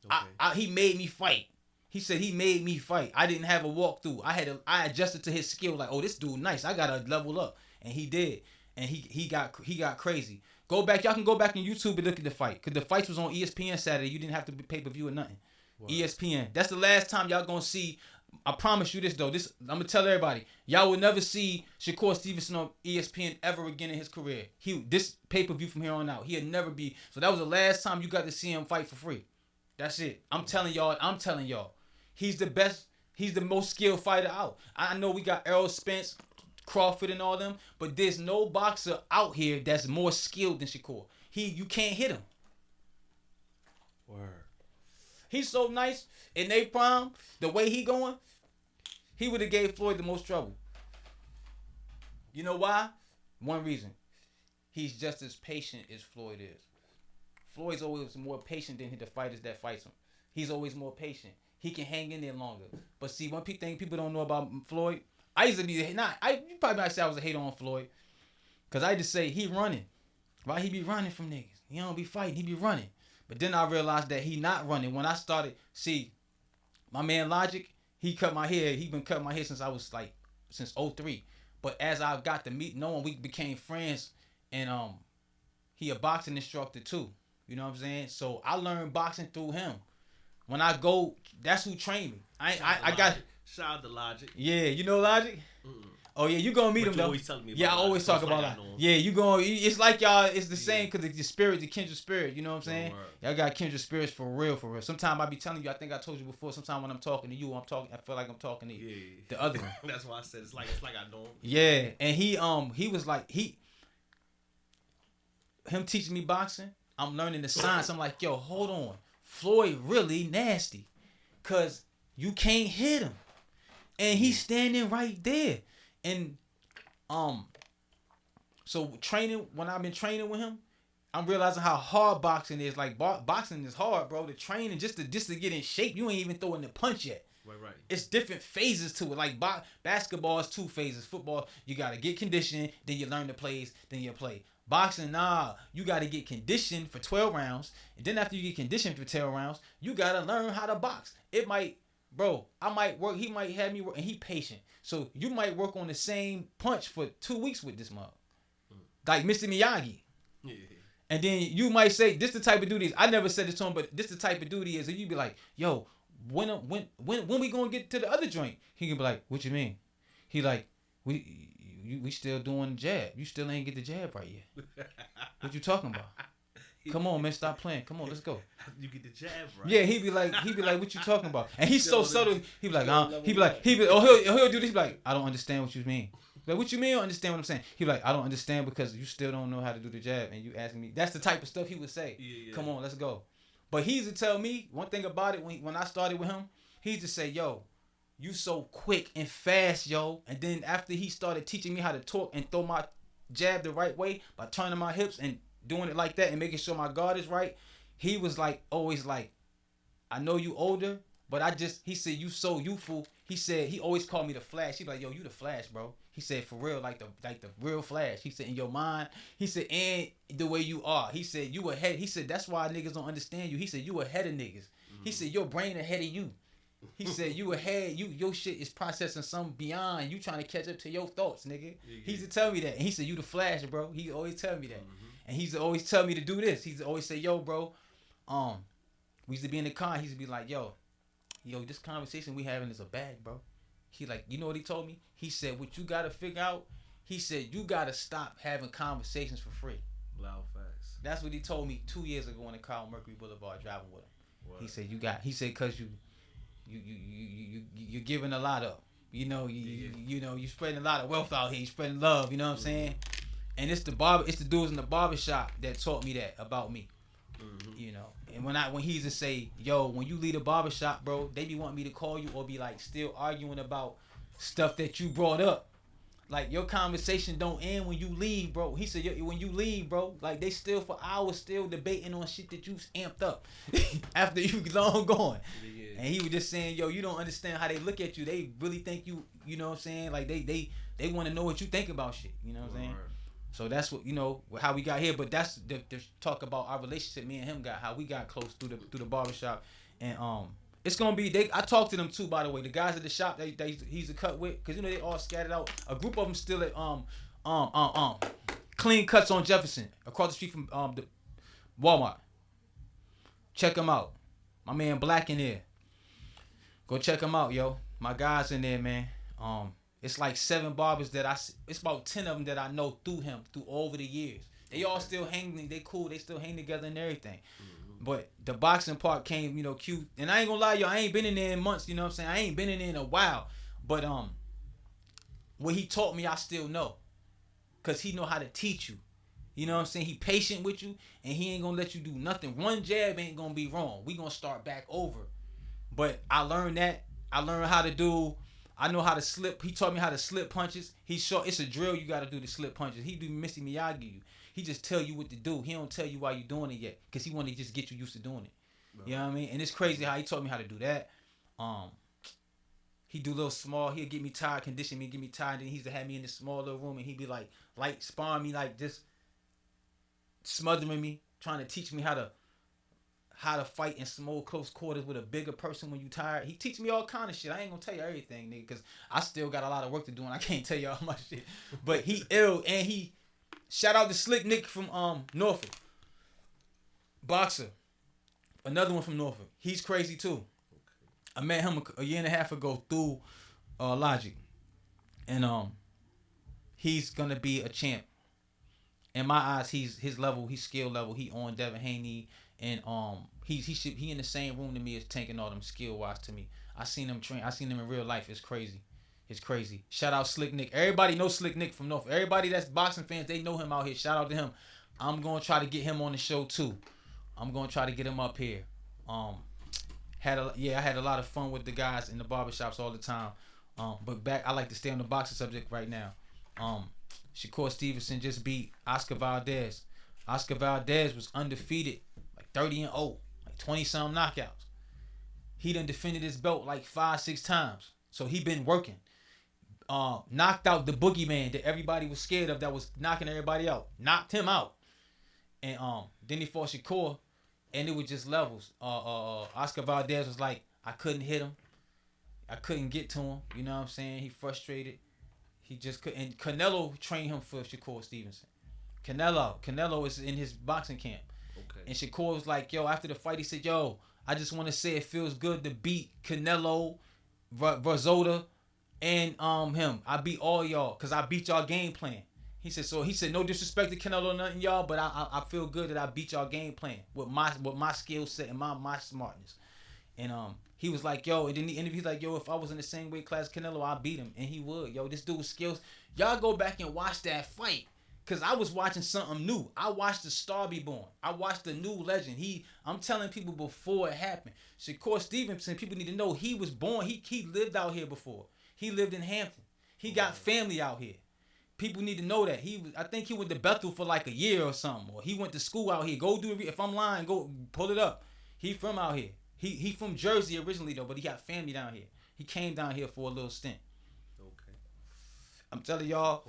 Okay. He made me fight." He said he made me fight. I didn't have a walkthrough. I adjusted to his skill. Like, oh, this dude nice. I gotta level up, and he did. And he got crazy. Y'all can go back on YouTube and look at the fight, cause the fights was on ESPN Saturday. You didn't have to be pay-per-view or nothing. Wow. ESPN. That's the last time y'all gonna see. I promise you this though. I'm gonna tell everybody. Y'all will never see Shakur Stevenson on ESPN ever again in his career. This pay-per-view from here on out. He'll never be. So that was the last time you got to see him fight for free. That's it. I'm telling y'all. He's the best. He's the most skilled fighter out. I know we got Errol Spence, Crawford, and all them, but there's no boxer out here that's more skilled than Shakur. You can't hit him. Word. He's so nice in their prime. The way he going, he would have gave Floyd the most trouble. You know why? One reason. He's just as patient as Floyd is. Floyd's always more patient than the fighters that fights him. He's always more patient. He can hang in there longer. But see, one thing people don't know about Floyd, I used to be you probably might say I was a hater on Floyd, cause I just say he running, right? He be running from niggas. He don't be fighting. He be running. But then I realized that he not running. When I started, my man Logic, he cut my hair. He been cutting my hair since 03. But as I got to know him, we became friends, and he a boxing instructor too. You know what I'm saying? So I learned boxing through him. When I go, that's who trained me. I got. Shout out to Logic. Yeah, you know Logic. Mm-mm. Oh yeah, you gonna meet him though. Always telling me about I always talk about like that. Yeah, you going. It's like y'all. It's the same because the spirit, the kindred spirit. You know what I'm saying? Y'all got kindred spirits for real, for real. Sometimes I be telling you. I think I told you before. Sometimes when I'm talking to you, I feel like I'm talking to the other one. That's why I said it's like I know him. Yeah, and he was like him teaching me boxing. I'm learning the science. I'm like, yo, hold on. Floyd really nasty, cause you can't hit him, and he's standing right there. And so when I've been training with him, I'm realizing how hard boxing is. Like boxing is hard, bro. The training just to get in shape, you ain't even throwing the punch yet. Right. It's different phases to it. Like basketball is 2 phases. Football, you gotta get conditioned, then you learn the plays, then you play. Boxing, nah, you gotta get conditioned for 12 rounds, and then after you get conditioned for 12 rounds, you gotta learn how to box. I might work. He might have me work, and he patient. So you might work on the same punch for 2 weeks with this mother, like Mr. Miyagi. Yeah. And then you might say, "This the type of duty is." I never said this to him, but this the type of duty is. And you be like, "Yo, when we gonna get to the other joint?" He can be like, "What you mean?" He like, "We still doing the jab. You still ain't get the jab right yet. What you talking about? Come on, man, stop playing. Come on, let's go." You get the jab right. Yeah, he be like, "What you talking about?" And he's so subtle. He be like, he'll do this. He be like, "I don't understand what you mean." Like, what you mean you don't understand what I'm saying? He be like, "I don't understand because you still don't know how to do the jab, and you asking me." That's the type of stuff he would say. Yeah. Come on, let's go. But he used to tell me one thing about it when I started with him. He used to say, "Yo, you so quick and fast, yo." And then after he started teaching me how to talk and throw my jab the right way by turning my hips and doing it like that and making sure my guard is right, he was like always like, "I know you older, but he said, you so youthful." He said he always called me the Flash. He be like, "Yo, you the Flash, bro." He said, "For real, like the real Flash." He said, "In your mind," he said, "and the way you are." He said, "You ahead." He said, "That's why niggas don't understand you." He said, "You ahead of niggas." Mm-hmm. He said, "Your brain ahead of you." He said, "You ahead. Your shit is processing something beyond. You trying to catch up to your thoughts, nigga." Yeah. He used to tell me that. And he said, "You the Flash, bro." He always tell me that. Mm-hmm. And he used to always tell me to do this. He used to always say, "Yo, bro, we used to be in the car. He used to be like, yo, this conversation we having is a bag, bro." He like, you know what he told me? He said, "What you gotta figure out," he said, "you gotta stop having conversations for free." Loud facts. That's what he told me 2 years ago in the car on Mercury Boulevard driving with him. What? He said, "Cause you're giving a lot up. You know, you spreading a lot of wealth out here. You spreading love. You know what I'm saying? And it's the dudes in the barbershop that taught me that about me. You know, and when he used to say, yo, when you leave the barbershop, bro, they be wanting me to call you or be like still arguing about stuff that you brought up. Like, your conversation don't end when you leave, bro. He said, when you leave, bro, like, they still for hours still debating on shit that you amped up after you long gone. Yeah. And he was just saying, yo, you don't understand how they look at you. They really think you know what I'm saying? Like, they want to know what you think about shit. You know what I'm saying? So that's what, you know, how we got here. But that's the talk about our relationship me and him got, how we got close through the barbershop. And it's gonna be. I talked to them too, by the way. The guys at the shop that he's a cut with, cause you know they all scattered out. A group of them still at Clean Cuts on Jefferson, across the street from the Walmart. Check them out. My man Black in there. Go check them out, yo. My guys in there, man. It's like 7 barbers it's about 10 of them that I know through him through over the years. They all still hang. They cool. They still hang together and everything. But the boxing part came, you know, cute. And I ain't gonna lie, y'all, I ain't been in there in months, you know what I'm saying? I ain't been in there in a while. But what he taught me, I still know. Cause he know how to teach you. You know what I'm saying? He patient with you and he ain't gonna let you do nothing. One jab ain't gonna be wrong. We gonna start back over. But I learned that. I learned how to I know how to slip. He taught me how to slip punches. It's a drill you gotta do to slip punches. He do Missy Miyagi you. He just tell you what to do. He don't tell you why you doing it yet, cause he want to just get you used to doing it. Right. You know what I mean? And it's crazy how he taught me how to do that. He do little small. He'll get me tired, condition me, get me tired. Then he used to have me in this small little room, and he'd be like sparring me, like just smothering me, trying to teach me how to fight in small close quarters with a bigger person when you tired. He teach me all kind of shit. I ain't gonna tell you everything, nigga, cause I still got a lot of work to do, and I can't tell you all my shit. But he ill, and he. Shout out to Slick Nick from Norfolk. Boxer. Another one from Norfolk. He's crazy too. I met him a year and a half ago through Logic. And he's gonna be a champ. In my eyes, his level, his skill level, he on Devin Haney, and he in the same room to me as Tank and all them skill wise to me. I seen him train, I seen him in real life. It's crazy. It's crazy. Shout out Slick Nick. Everybody knows Slick Nick from Norfolk. Everybody that's boxing fans, they know him out here. Shout out to him. I'm gonna try to get him on the show too. I'm gonna try to get him up here. I had a lot of fun with the guys in the barbershops all the time. But I like to stay on the boxing subject right now. Shakur Stevenson just beat Oscar Valdez. Oscar Valdez was undefeated, like 30-0, like 20-some knockouts. He done defended his belt like 5-6 times. So he been working. Knocked out the boogeyman that everybody was scared of, that was knocking everybody out. Knocked him out. And then he fought Shakur, and it was just levels. Oscar Valdez was like, I couldn't hit him. I couldn't get to him. You know what I'm saying? He frustrated. He just couldn't. And Canelo trained him for Shakur Stevenson. Canelo is in his boxing camp. Okay. And Shakur was like, yo, after the fight, he said, yo, I just want to say it feels good to beat Canelo, Verzota, and him. I beat all y'all because I beat y'all game plan. He said no disrespect to Canelo or nothing, y'all, but I feel good that I beat y'all game plan with my skill set and my smartness. And he was like, yo, and then the interview, he's like, yo, if I was in the same weight class as Canelo, I'd beat him. And he would. Yo, this dude's skills. Y'all go back and watch that fight. Cause I was watching something new. I watched the Star Be Born. I watched the new legend. I'm telling people before it happened. Shakur Stevenson, people need to know he was born. He lived out here before. He lived in Hampton. He got family out here. People need to know that. I think he went to Bethel for like a year or something. Or he went to school out here. Go do it. If I'm lying, go pull it up. He from out here. He from Jersey originally though, but he got family down here. He came down here for a little stint. Okay. I'm telling y'all.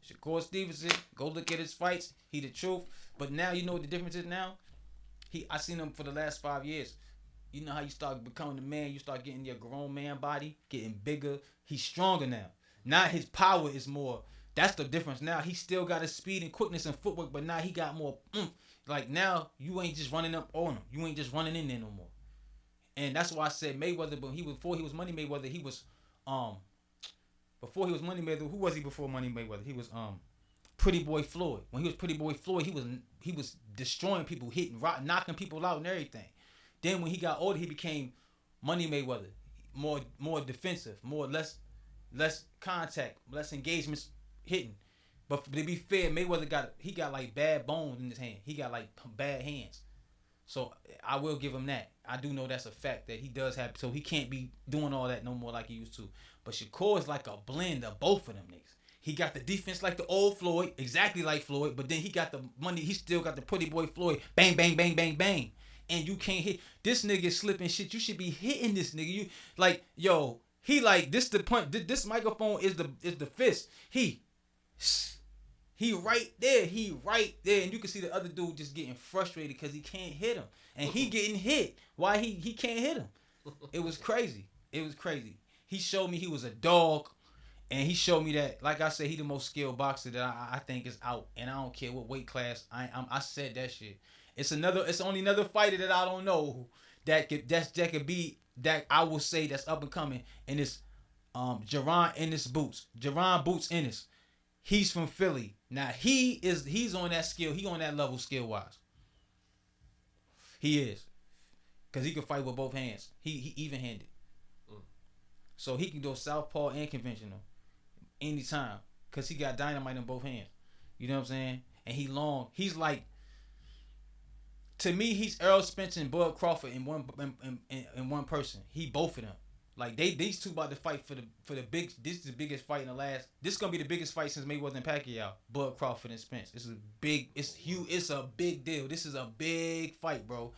Shakur Stevenson, go look at his fights. He the truth. But now you know what the difference is now? I seen him for the last 5 years. You know how you start becoming a man, you start getting your grown man body, getting bigger. He's stronger now. Now his power is more. That's the difference now. He still got his speed and quickness and footwork, but now he got more Like now, you ain't just running up on him. You ain't just running in there no more. And that's why I said Mayweather, but before he was Money Mayweather, he was before he was Money Mayweather, who was he before Money Mayweather? He was Pretty Boy Floyd. When he was Pretty Boy Floyd, he was destroying people, hitting, knocking people out and everything. Then when he got older, he became Money Mayweather, more defensive, less contact, less engagements hitting. But to be fair, Mayweather got like bad bones in his hand. He got like bad hands. So I will give him that. I do know that's a fact that he does have. So he can't be doing all that no more like he used to. But Shakur is like a blend of both of them niggas. He got the defense like the old Floyd, exactly like Floyd. But then he got the money. He still got the pretty boy Floyd. Bang, bang, bang, bang, bang. And you can't hit. This nigga slipping shit. You should be hitting this nigga. You like, yo, he like, this the point. This microphone is the fist. He right there. And you can see the other dude just getting frustrated because he can't hit him. And he getting hit. Why he can't hit him? It was crazy. He showed me he was a dog. And he showed me that, like I said, he the most skilled boxer that I think is out. And I don't care what weight class. I said that shit. It's only another fighter that I don't know that could be, that I will say that's up and coming. And it's Jaron Ennis Boots. Jaron Boots Ennis. He's from Philly. Now he's on that skill. He on that level skill wise. He is. Cause he can fight with both hands. He even handed. So he can go southpaw and conventional anytime. Cause he got dynamite in both hands. You know what I'm saying? And he long. He's like, to me, he's Errol Spence and Bud Crawford in one person. He both of them. Like these two about to fight for the big. This is the biggest fight in the last. This is gonna be the biggest fight since Mayweather and Pacquiao. Bud Crawford and Spence. This is big. It's huge. It's a big deal. This is a big fight, bro.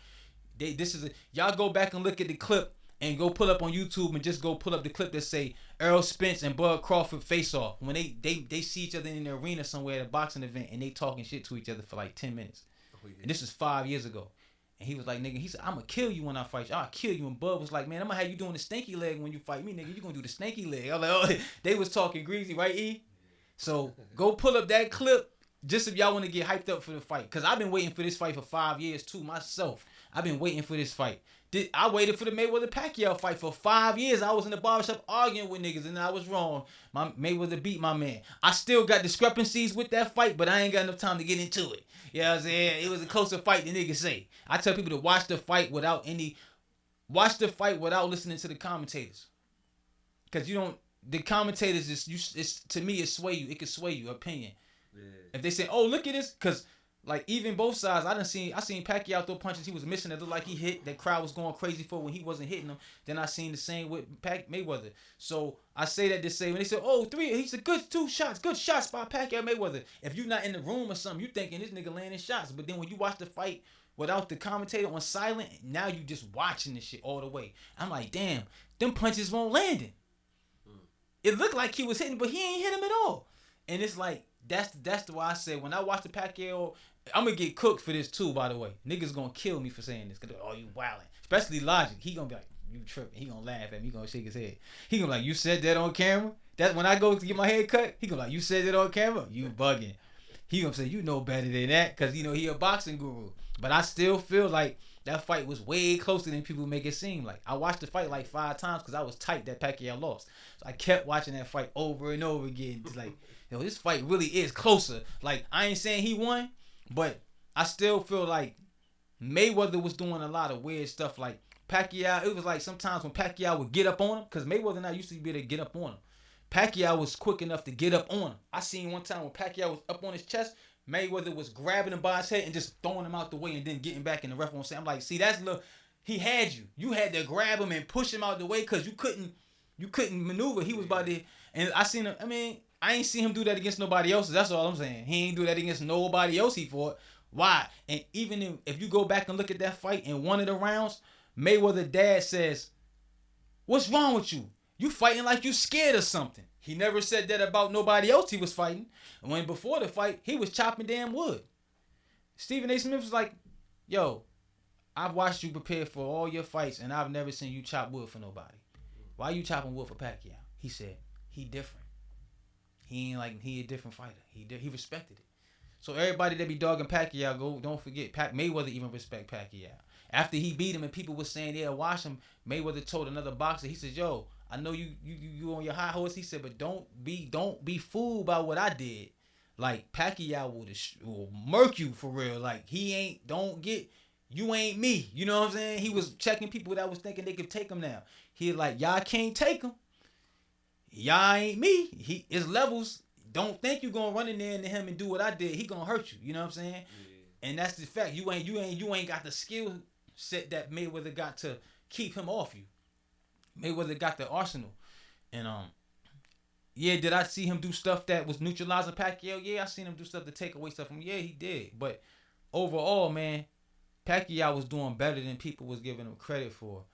Y'all go back and look at the clip and go pull up on YouTube and just go pull up the clip that say Errol Spence and Bud Crawford face off when they see each other in the arena somewhere at a boxing event and they talking shit to each other for like 10 minutes. Oh, yeah. And this was 5 years ago. And he was like, nigga, he said, I'm going to kill you when I fight you. I'll kill you. And Bud was like, man, I'm going to have you doing the stanky leg when you fight me, nigga. You going to do the stanky leg. I was like, oh, they was talking greasy, right, E? So go pull up that clip just if y'all want to get hyped up for the fight. Because I've been waiting for this fight for 5 years, too, myself. I've been waiting for this fight. I waited for the Mayweather-Pacquiao fight for 5 years. I was in the barbershop arguing with niggas, and I was wrong. Mayweather beat my man. I still got discrepancies with that fight, but I ain't got enough time to get into it. You know what I'm saying? It was a closer fight than niggas say. I tell people to watch the fight without listening to the commentators. Because the commentators, to me, it sway you. It can sway your opinion. Yeah. If they say, oh, look at this, because like even both sides, I seen Pacquiao throw punches he was missing that looked like he hit. That crowd was going crazy for when he wasn't hitting them. Then I seen the same with Mayweather. So I say that to say when they say, oh, he's a good shots by Pacquiao Mayweather. If you're not in the room or something, you thinking this nigga landing shots. But then when you watch the fight without the commentator on silent, now you just watching this shit all the way. I'm like, damn, them punches won't landing. It looked like he was hitting, but he ain't hit him at all. And it's like that's the why I said when I watch the Pacquiao. I'm gonna get cooked for this too, by the way. Niggas gonna kill me for saying this. Cause oh, you wildin'. Especially Logic. He gonna be like, you tripping. He gonna laugh at me. He gonna shake his head. He gonna be like, you said that on camera? That when I go to get my hair cut, he gonna be like, you said that on camera? You bugging. He gonna say, you know better than that. Cause he a boxing guru. But I still feel like that fight was way closer than people make it seem like. I watched the fight like 5 times cause I was tight that Pacquiao lost. So I kept watching that fight over and over again. It's like, yo, this fight really is closer. Like, I ain't saying he won, but I still feel like Mayweather was doing a lot of weird stuff. Like Pacquiao, it was like sometimes when Pacquiao would get up on him, because Mayweather not used to be able to get up on him. Pacquiao was quick enough to get up on him. I seen one time when Pacquiao was up on his chest, Mayweather was grabbing him by his head and just throwing him out the way and then getting back in the ref on saying, I'm like, see, he had you. You had to grab him and push him out the way because you couldn't maneuver. He was about to, and I seen him, I ain't seen him do that against nobody else. That's all I'm saying. He ain't do that against nobody else he fought. Why? And even if you go back and look at that fight in one of the rounds, Mayweather dad says, what's wrong with you? You fighting like you scared of something. He never said that about nobody else he was fighting. And when before the fight, he was chopping damn wood. Stephen A. Smith was like, yo, I've watched you prepare for all your fights and I've never seen you chop wood for nobody. Why you chopping wood for Pacquiao? He said, he different. He a different fighter. He respected it. So everybody that be dogging Pacquiao, don't forget, Mayweather even respect Pacquiao. After he beat him and people were saying, yeah, watch him, Mayweather told another boxer, he said, yo, I know you on your high horse. He said, but don't be fooled by what I did. Like Pacquiao will murk you for real. Like don't get you ain't me. You know what I'm saying? He was checking people that was thinking they could take him now. He like, y'all can't take him. Y'all ain't me. His levels. Don't think you gonna run in there into him and do what I did. He gonna hurt you. You know what I'm saying? Yeah. And that's the fact. You ain't got the skill set that Mayweather got to keep him off you. Mayweather got the arsenal. And yeah, did I see him do stuff that was neutralizing Pacquiao? Yeah, I seen him do stuff to take away stuff from him. Yeah, he did. But overall, man, Pacquiao was doing better than people was giving him credit for.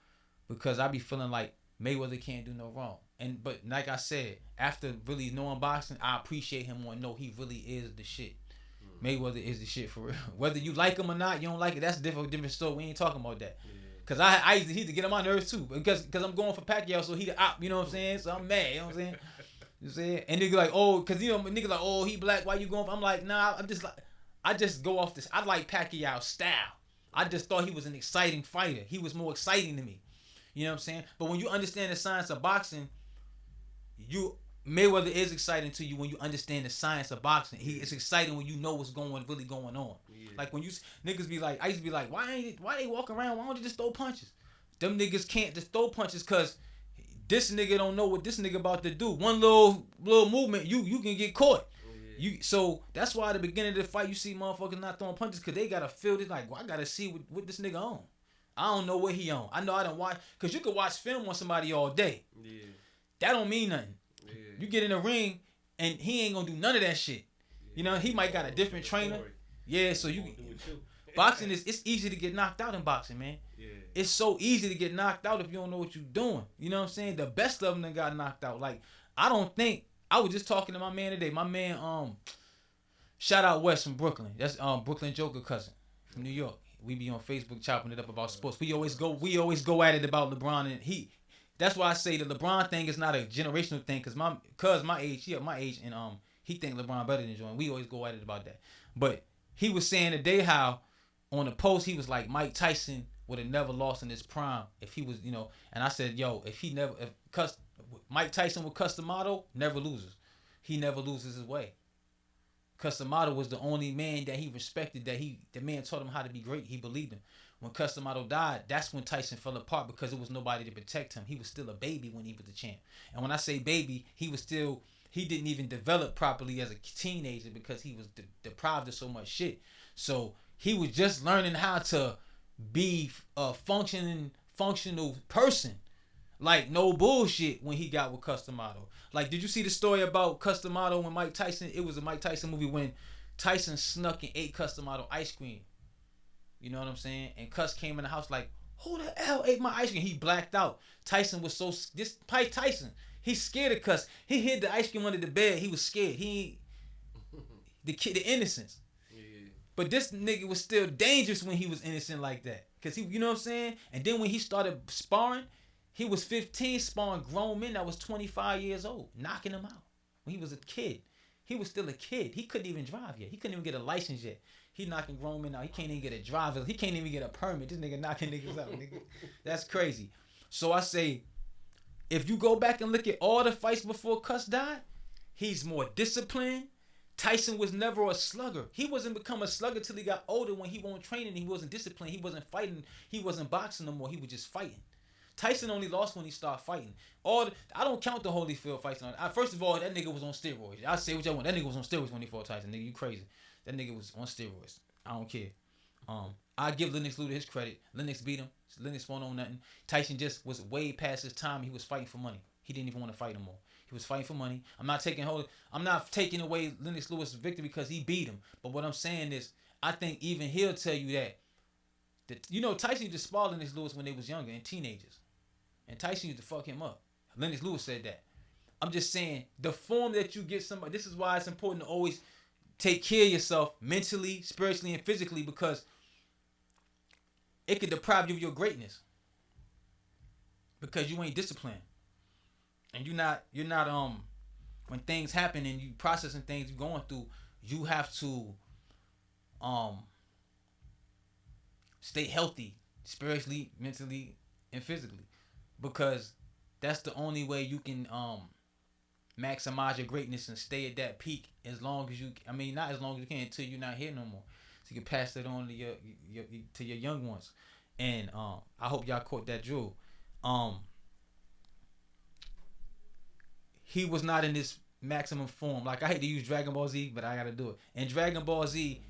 Because I be feeling like Mayweather can't do no wrong. But like I said, after really knowing boxing, I appreciate him more. No, he really is the shit. Mayweather is the shit for real. Whether you like him or not, you don't like it, that's a different story. We ain't talking about that. Cause I used to get on my nerves too. Because I'm going for Pacquiao, so he the op, you know what I'm saying? So I'm mad, you know what I'm saying? You saying? And nigga like, oh, cause you know nigga like, oh, he black, why you going for? I'm like, nah, I just go off this. I like Pacquiao's style. I just thought he was an exciting fighter. He was more exciting to me. You know what I'm saying? But when you understand the science of boxing, Mayweather is exciting to you when you understand the science of boxing. It's exciting when you know what's really going on. Yeah. Like when you niggas be like, I used to be like, why they walk around? Why don't they just throw punches? Them niggas can't just throw punches because this nigga don't know what this nigga about to do. One little movement, you can get caught. Yeah. So that's why at the beginning of the fight you see motherfuckers not throwing punches because they gotta feel it. Like, well, I gotta see what this nigga on. I don't know what he on. I know I don't watch because you could watch film on somebody all day. Yeah. That don't mean nothing. Yeah. You get in the ring and he ain't gonna do none of that shit. Yeah. You know, he might got a different trainer. Yeah, so you boxing it's easy to get knocked out in boxing, man. Yeah. It's so easy to get knocked out if you don't know what you're doing. You know what I'm saying? The best of them done got knocked out. Like, I was just talking to my man today. My man, shout out Wes from Brooklyn. That's Brooklyn Joker cousin from New York. We be on Facebook chopping it up about sports. We always go at it about LeBron and that's why I say the LeBron thing is not a generational thing because my age, and he think LeBron better than Jordan. We always go at it about that. But he was saying today how on the post he was like Mike Tyson would have never lost in his prime if he was, and I said, yo, if Mike Tyson with Cus D'Amato, never loses. He never loses his way. Cus D'Amato was the only man that he respected, the man taught him how to be great. He believed him. When Cus D'Amato died, that's when Tyson fell apart because there was nobody to protect him. He was still a baby when he was the champ. And when I say baby, he didn't even develop properly as a teenager because he was deprived of so much shit. So he was just learning how to be a functional person. Like, no bullshit when he got with Cus D'Amato. Like, did you see the story about Cus D'Amato when Mike Tyson, it was a Mike Tyson movie when Tyson snuck and ate Cus D'Amato ice cream. You know what I'm saying? And Cus came in the house like, who the hell ate my ice cream? He blacked out. Tyson was Mike Tyson, he's scared of Cus. He hid the ice cream under the bed. He was scared. The innocence. Yeah. But this nigga was still dangerous when he was innocent like that. Cause he, you know what I'm saying? And then when he started sparring, he was 15 sparring grown men that was 25 years old, knocking him out. When he was a kid. He was still a kid. He couldn't even drive yet. He couldn't even get a license yet. He knocking grown men out. He can't even get a driver. He can't even get a permit. This nigga knocking niggas out, nigga. That's crazy. So I say, if you go back and look at all the fights before Cus died, he's more disciplined. Tyson was never a slugger. He wasn't become a slugger till he got older when he wasn't training. He wasn't disciplined. He wasn't fighting. He wasn't boxing no more. He was just fighting. Tyson only lost when he started fighting. I don't count the Holyfield fights on. First of all, that nigga was on steroids. I say what y'all want. That nigga was on steroids when he fought Tyson. Nigga, you crazy. That nigga was on steroids. I don't care. I give Lennox Luther his credit. Lennox beat him. Lennox won't own nothing. Tyson just was way past his time. He was fighting for money. He didn't even want to fight no more. He was fighting for money. I'm not taking away Lennox Lewis' victory because he beat him. But what I'm saying is, I think even he'll tell you that Tyson used to spar Lennox Lewis when they was younger and teenagers. And Tyson used to fuck him up. Lennox Lewis said that. I'm just saying, the form that you get somebody, this is why it's important to always take care of yourself mentally, spiritually, and physically, because it could deprive you of your greatness. Because you ain't disciplined. And you're not when things happen and you processing things you're going through, you have to stay healthy spiritually, mentally, and physically. Because that's the only way you can maximize your greatness and stay at that peak as long as you, not as long as you can until you're not here no more. so you can pass that on to your to your young ones. And I hope y'all caught that jewel. He was not in this maximum form. Like, I hate to use Dragon Ball Z, but I gotta do it. In Dragon Ball Z,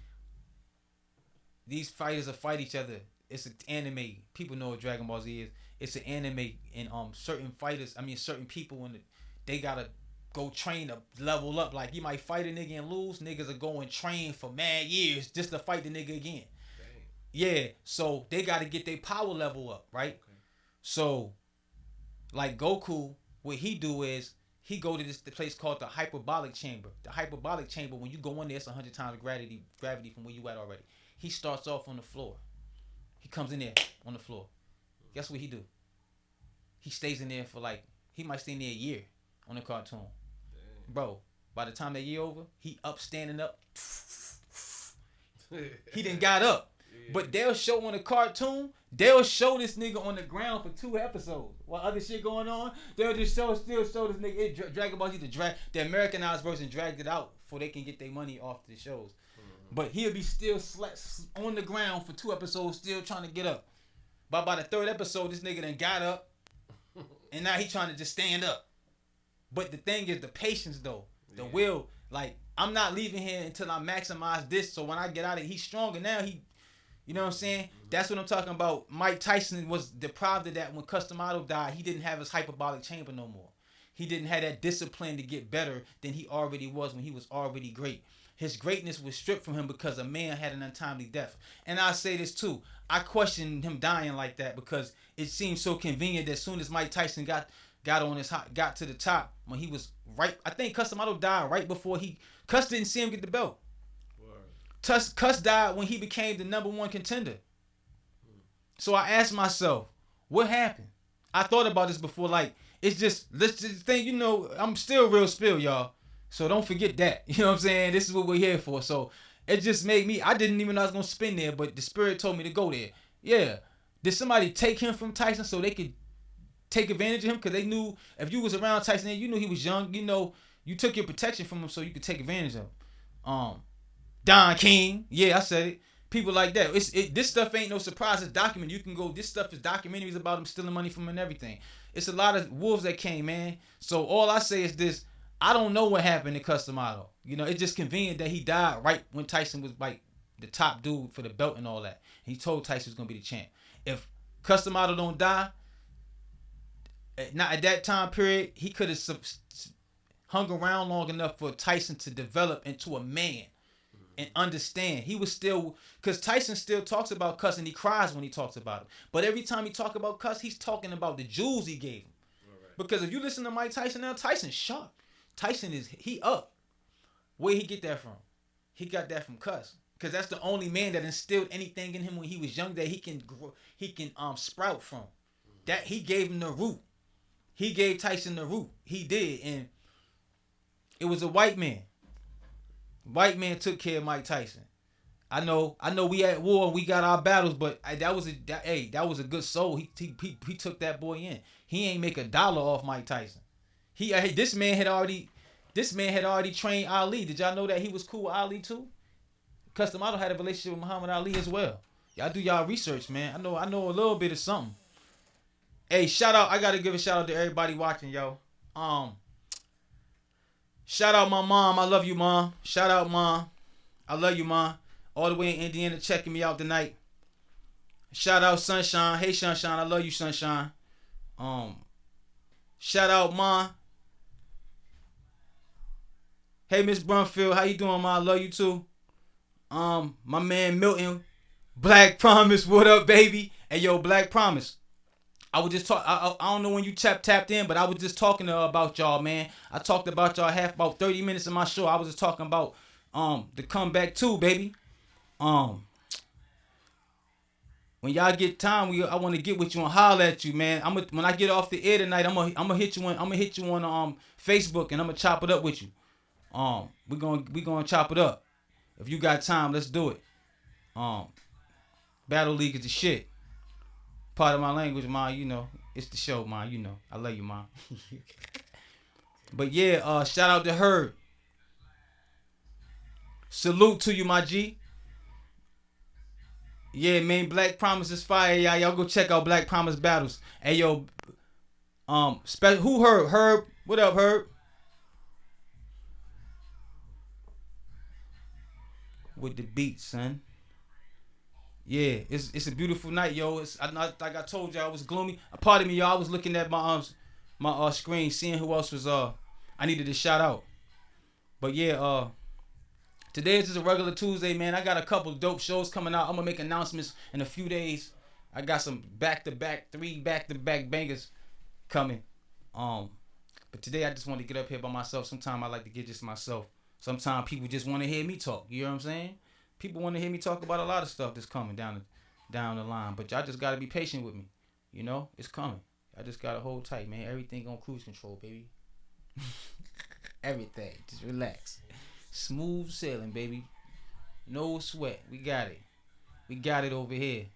these fighters will fight each other. It's an anime. People know what Dragon Ball Z is. It's an anime, and certain people, and they gotta go train to level up. Like, you might fight a nigga and lose. Niggas are going train for mad years just to fight the nigga again. Dang. Yeah, so they gotta get their power level up, right? Okay. So, like Goku, what he do is he go to the place called the hyperbolic chamber. The hyperbolic chamber, when you go in there, it's 100 times gravity from where you at already. He starts off on the floor. He comes in there on the floor. Guess what he do? He stays in there for he might stay in there a year on the cartoon. Damn. Bro, by the time that year over, he standing up. He done got up. Yeah. But they'll show on the cartoon, they'll show this nigga on the ground for 2 episodes. While other shit going on, they'll just still show this nigga. Dragon Ball Z, the Americanized version, dragged it out before they can get their money off the shows. Mm-hmm. But he'll be still on the ground for 2 episodes, still trying to get up. But by the 3rd episode, this nigga done got up, and now he trying to just stand up. But the thing is the patience, though. The will. Like, I'm not leaving here until I maximize this, so when I get out of it, he's stronger now. You know what I'm saying? Mm-hmm. That's what I'm talking about. Mike Tyson was deprived of that when Cus D'Amato died. He didn't have his hyperbolic chamber no more. He didn't have that discipline to get better than he already was when he was already great. His greatness was stripped from him because a man had an untimely death. And I say this too. I question him dying like that because it seems so convenient that as soon as Mike Tyson got to the top, when he was right, I think Cus D'Amato died right before Cus didn't see him get the belt. Cus died when he became the #1 contender. So I asked myself, what happened? I thought about this before. Like, it's just this thing, you know. I'm still real spill, y'all. So don't forget that. You know what I'm saying? This is what we're here for. So it just made me. I didn't even know I was gonna spin there, but the spirit told me to go there. Yeah. Did somebody take him from Tyson so they could take advantage of him? Because they knew if you was around Tyson, you knew he was young. You know, you took your protection from him so you could take advantage of him. Don King. Yeah, I said it. People like that. This stuff ain't no surprise. It's documented. You can go. This stuff is documentaries about him stealing money from him and everything. It's a lot of wolves that came, man. So all I say is this. I don't know what happened to Cus D'Amato. You know, it's just convenient that he died right when Tyson was like the top dude for the belt and all that. He told Tyson was gonna be the champ. If Cus D'Amato don't die, not at that time period, he could have hung around long enough for Tyson to develop into a man and understand. He was still, because Tyson still talks about Cus and he cries when he talks about it. But every time he talk about Cus, he's talking about the jewels he gave him. Right. Because if you listen to Mike Tyson now, Tyson's sharp. Tyson he up. Where he get that from? He got that from Cus. Because that's the only man that instilled anything in him when he was young that he can grow, sprout from. That he gave him the root. He gave Tyson the root. He did. And it was a white man. White man took care of Mike Tyson. I know we at war and we got our battles, but that was a good soul. He took that boy in. He ain't make $1 off Mike Tyson. This man had already trained Ali. Did y'all know that he was cool with Ali too? Cus D'Amato had a relationship with Muhammad Ali as well. Y'all do y'all research, man. I know a little bit of something. Hey, shout out! I gotta give a shout out to everybody watching, yo. Shout out my mom. I love you, mom. Shout out, mom. I love you, mom. All the way in Indiana checking me out tonight. Shout out Sunshine. Hey, Sunshine. I love you, Sunshine. Shout out, mom. Hey, Miss Brunfield. How you doing, mom? I love you, too. My man Milton. Black Promise. What up, baby? Hey, yo, Black Promise. I was just I don't know when you tapped in, but I was just talking about y'all, man. I talked about y'all about 30 minutes of my show. I was just talking about the comeback too, baby. When y'all get time, I want to get with you and holler at you, man. When I get off the air tonight, I'm gonna hit you on Facebook and I'm gonna chop it up with you. We gonna chop it up. If you got time, let's do it. Battle League is the shit. Part of my language, ma, you know. It's the show, ma, you know. I love you, ma. But yeah, shout out to Herb. Salute to you, my G. Yeah, man, Black Promise is fire, y'all. Y'all go check out Black Promise Battles. Hey, yo, who Herb? Herb, what up, Herb? With the beat, son. Yeah, it's a beautiful night, yo. Like I told y'all, it was gloomy. A part of me, y'all, I was looking at my screen, seeing who else was I needed to shout out. But yeah, today is just a regular Tuesday, man. I got a couple dope shows coming out. I'm gonna make announcements in a few days. I got some three back-to-back bangers coming. But today I just want to get up here by myself. Sometimes I like to get just myself. Sometimes people just want to hear me talk. You know what I'm saying? People want to hear me talk about a lot of stuff that's coming down the line. But y'all just gotta be patient with me. You know, it's coming. I just gotta hold tight, man. Everything on cruise control, baby. Everything. Just relax. Smooth sailing, baby. No sweat. We got it. We got it over here.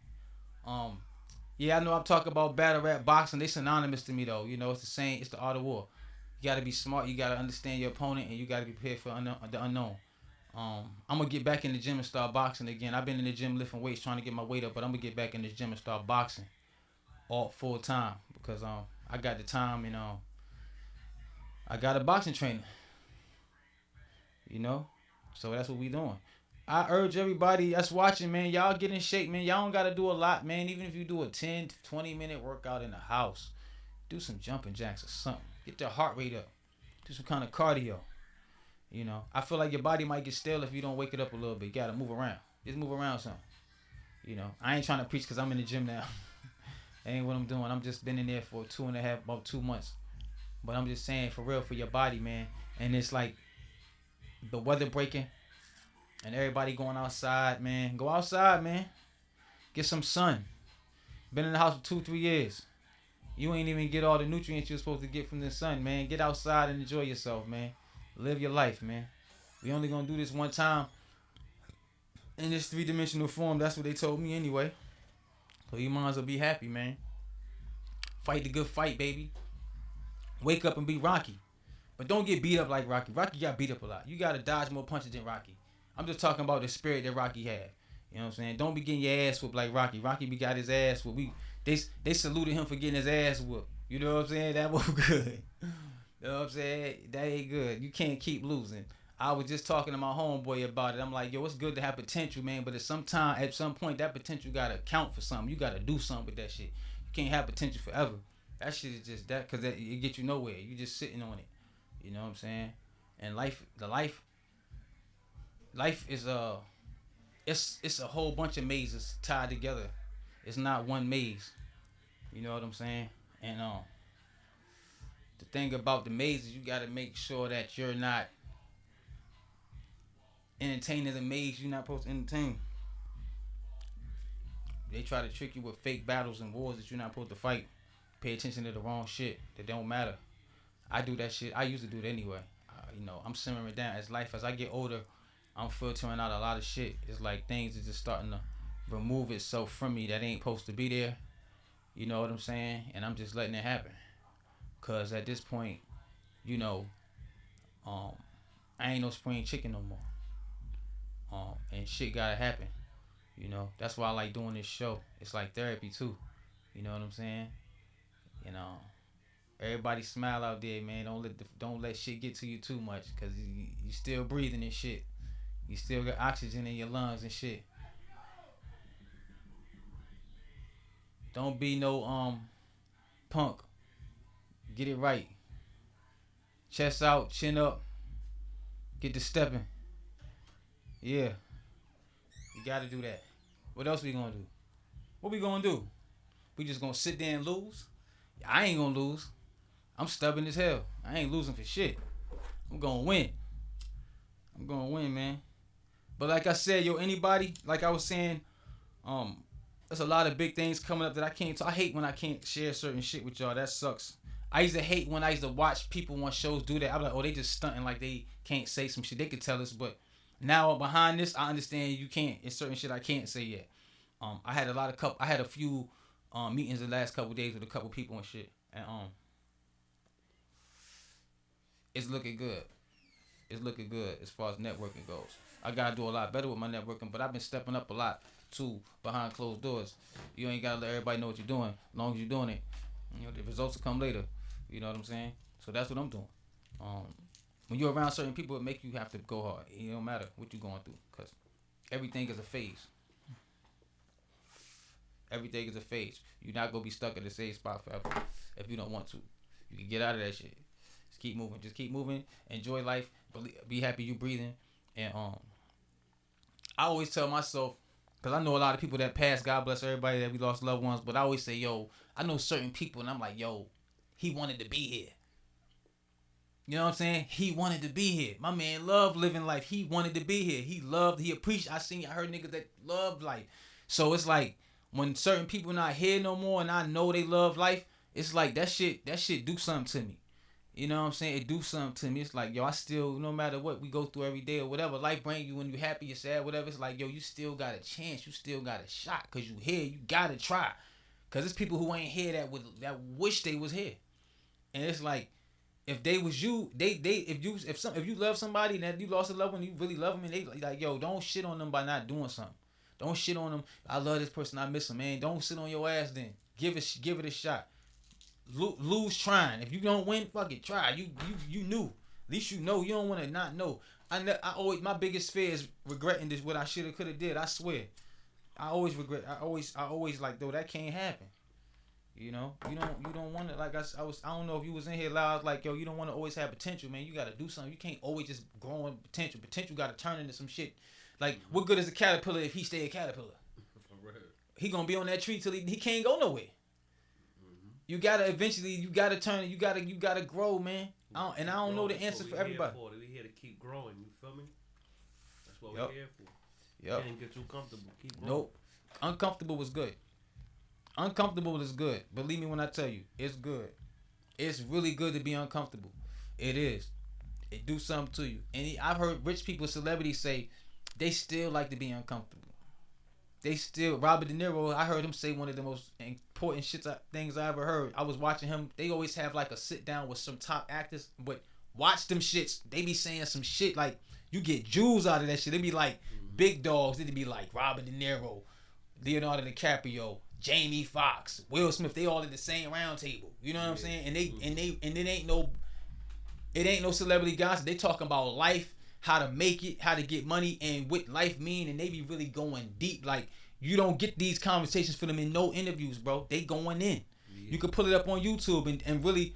Yeah, I know I'm talking about battle rap boxing. They synonymous to me though. You know, it's the same. It's the art of war. You gotta be smart. You gotta understand your opponent, and you gotta be prepared for the unknown. I'm gonna get back in the gym and start boxing again. I've been in the gym lifting weights, trying to get my weight up, but I'm gonna get back in the gym and start boxing all full time because I got the time and I got a boxing trainer. You know, so that's what we doing. I urge everybody that's watching, man, y'all get in shape, man. Y'all don't gotta do a lot, man. Even if you do a 10 to 20 minute workout in the house, do some jumping jacks or something. Get your heart rate up. Do some kind of cardio. You know, I feel like your body might get stale if you don't wake it up a little bit. You gotta move around. Just move around some. You know, I ain't trying to preach because I'm in the gym now. That ain't what I'm doing. I'm just been in there for about 2 months. But I'm just saying, for real, for your body, man. And it's like the weather breaking and everybody going outside, man. Go outside, man. Get some sun. Been in the house for 2-3 years. You ain't even get all the nutrients you're supposed to get from the sun, man. Get outside and enjoy yourself, man. Live your life, man. We only gonna do this one time in this 3-dimensional form. That's what they told me anyway. So you might as well be happy, man. Fight the good fight, baby. Wake up and be Rocky. But don't get beat up like Rocky. Rocky got beat up a lot. You gotta dodge more punches than Rocky. I'm just talking about the spirit that Rocky had. You know what I'm saying? Don't be getting your ass whooped like Rocky. Rocky got his ass whooped. They saluted him for getting his ass whooped. You know what I'm saying? That was good. You know what I'm saying? That ain't good. You can't keep losing. I was just talking to my homeboy about it. I'm like, yo, it's good to have potential, man. But at some point, that potential gotta count for something. You gotta do something with that shit. You can't have potential forever. That shit is just that, because it get you nowhere. You just sitting on it. You know what I'm saying? And life is it's a whole bunch of mazes tied together. It's not one maze. You know what I'm saying? And the thing about the maze is you got to make sure that you're not entertaining the maze you're not supposed to entertain. They try to trick you with fake battles and wars that you're not supposed to fight. Pay attention to the wrong shit that don't matter. I do that shit. I used to do it anyway. You know, I'm simmering down as I get older. I'm filtering out a lot of shit. It's like things are just starting to remove itself from me that ain't supposed to be there. You know what I'm saying? And I'm just letting it happen. Cause at this point, you know, I ain't no spring chicken no more. And shit gotta happen. You know, that's why I like doing this show. It's like therapy too. You know what I'm saying? You know, everybody smile out there, man. Don't let shit get to you too much, cause you still breathing and shit. You still got oxygen in your lungs and shit. Don't be no punk. Get it right. Chest out, chin up. Get to stepping. Yeah. You gotta do that. What else we gonna do? What we gonna do? We just gonna sit there and lose? I ain't gonna lose. I'm stubborn as hell. I ain't losing for shit. I'm gonna win. I'm gonna win, man. But like I said, yo, anybody, like I was saying, there's a lot of big things coming up that I can't. I hate when I can't share certain shit with y'all. That sucks. I used to hate when I used to watch people on shows do that. I'm like, oh, they just stunting like they can't say some shit. They could tell us, but now behind this, I understand you can't. It's certain shit I can't say yet. I had a few meetings the last couple days with a couple people and shit, and it's looking good. It's looking good as far as networking goes. I gotta do a lot better with my networking, but I've been stepping up a lot too behind closed doors. You ain't gotta let everybody know what you're doing. As long as you're doing it, the results will come later. You know what I'm saying? So that's what I'm doing. When you're around certain people, it make you have to go hard. It don't matter what you're going through, cause everything is a phase. Everything is a phase. You're not gonna be stuck at the same spot forever if you don't want to. You can get out of that shit. Just keep moving. Just keep moving. Enjoy life. Be happy you breathing. And I always tell myself, cause I know a lot of people that passed. God bless everybody that we lost loved ones. But I always say, yo, I know certain people, and I'm like, yo, he wanted to be here. You know what I'm saying? He wanted to be here. My man loved living life. He wanted to be here. He appreciated. I heard niggas that loved life. So it's like when certain people not here no more, and I know they love life, it's like that shit do something to me. You know what I'm saying? It do something to me. It's like, yo, I still, no matter what we go through every day or whatever, life bring you when you happy, you're sad, whatever. It's like, yo, you still got a chance. You still got a shot because you here. You got to try. Because it's people who ain't here that wish they was here. And it's like, if they was you, if you love somebody and that you lost a loved one, you really love them, and they like, yo, don't shit on them by not doing something. Don't shit on them. I love this person. I miss him, man. Don't sit on your ass then. Give it a shot. Lose trying. If you don't win, fuck it. Try. You knew. At least you know. You don't want to not know. I always, my biggest fear is regretting this, what I should have, could have did. I swear. I always regret. I always like, though, that can't happen. You know, you don't want to, like I don't know if you was in here loud. I was like, yo, you don't want to always have potential, man. You got to do something. You can't always just grow in potential. Potential got to turn into some shit. Like, what good is a caterpillar if he stay a caterpillar? He gonna be on that tree till he can't go nowhere. You gotta eventually, you gotta turn, you gotta grow, man. I don't know the answer for everybody. We're here to keep growing. You feel me? That's what Yep. we're here for. Yep. Can't get too comfortable. Keep growing. Nope. Uncomfortable was good. Uncomfortable is good. Believe me when I tell you, it's good. It's really good to be uncomfortable. It is. It do something to you. And I've heard rich people, celebrities say they still like to be uncomfortable. Robert De Niro, I heard him say one of the most important things I ever heard. I was watching him. They always have like a sit down with some top actors, but watch them shits. They be saying some shit like you get jewels out of that shit. They be like big dogs. They'd be like Robert De Niro, Leonardo DiCaprio, Jamie Foxx, Will Smith. They all at the same round table. You know what I'm saying? And it ain't no celebrity gossip. They talking about life, how to make it, how to get money, and what life mean. And they be really going deep. Like, you don't get these conversations for them in no interviews, bro. They going in. Yeah. You can pull it up on YouTube and really,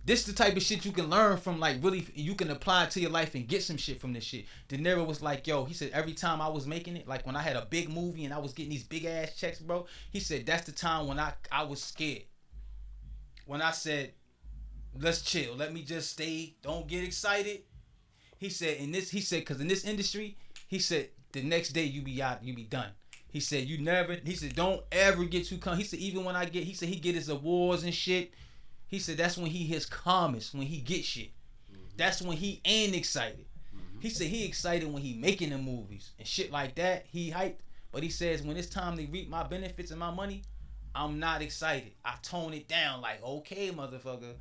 this is the type of shit you can learn from. Like, really, you can apply it to your life and get some shit from this shit. De Niro was like, yo, he said every time I was making it, like when I had a big movie and I was getting these big ass checks, bro, he said that's the time when I was scared. When I said, let's chill, let me just stay, don't get excited. He said because in this industry, he said the next day you be out, you be done. He said don't ever get too he said even when he said he get his awards and shit. He said that's when he his calmest, when he get shit. That's when he ain't excited. He said he excited when he making the movies and shit like that. He hyped, but he says when it's time to reap my benefits and my money, I'm not excited. I tone it down like, okay, motherfucker,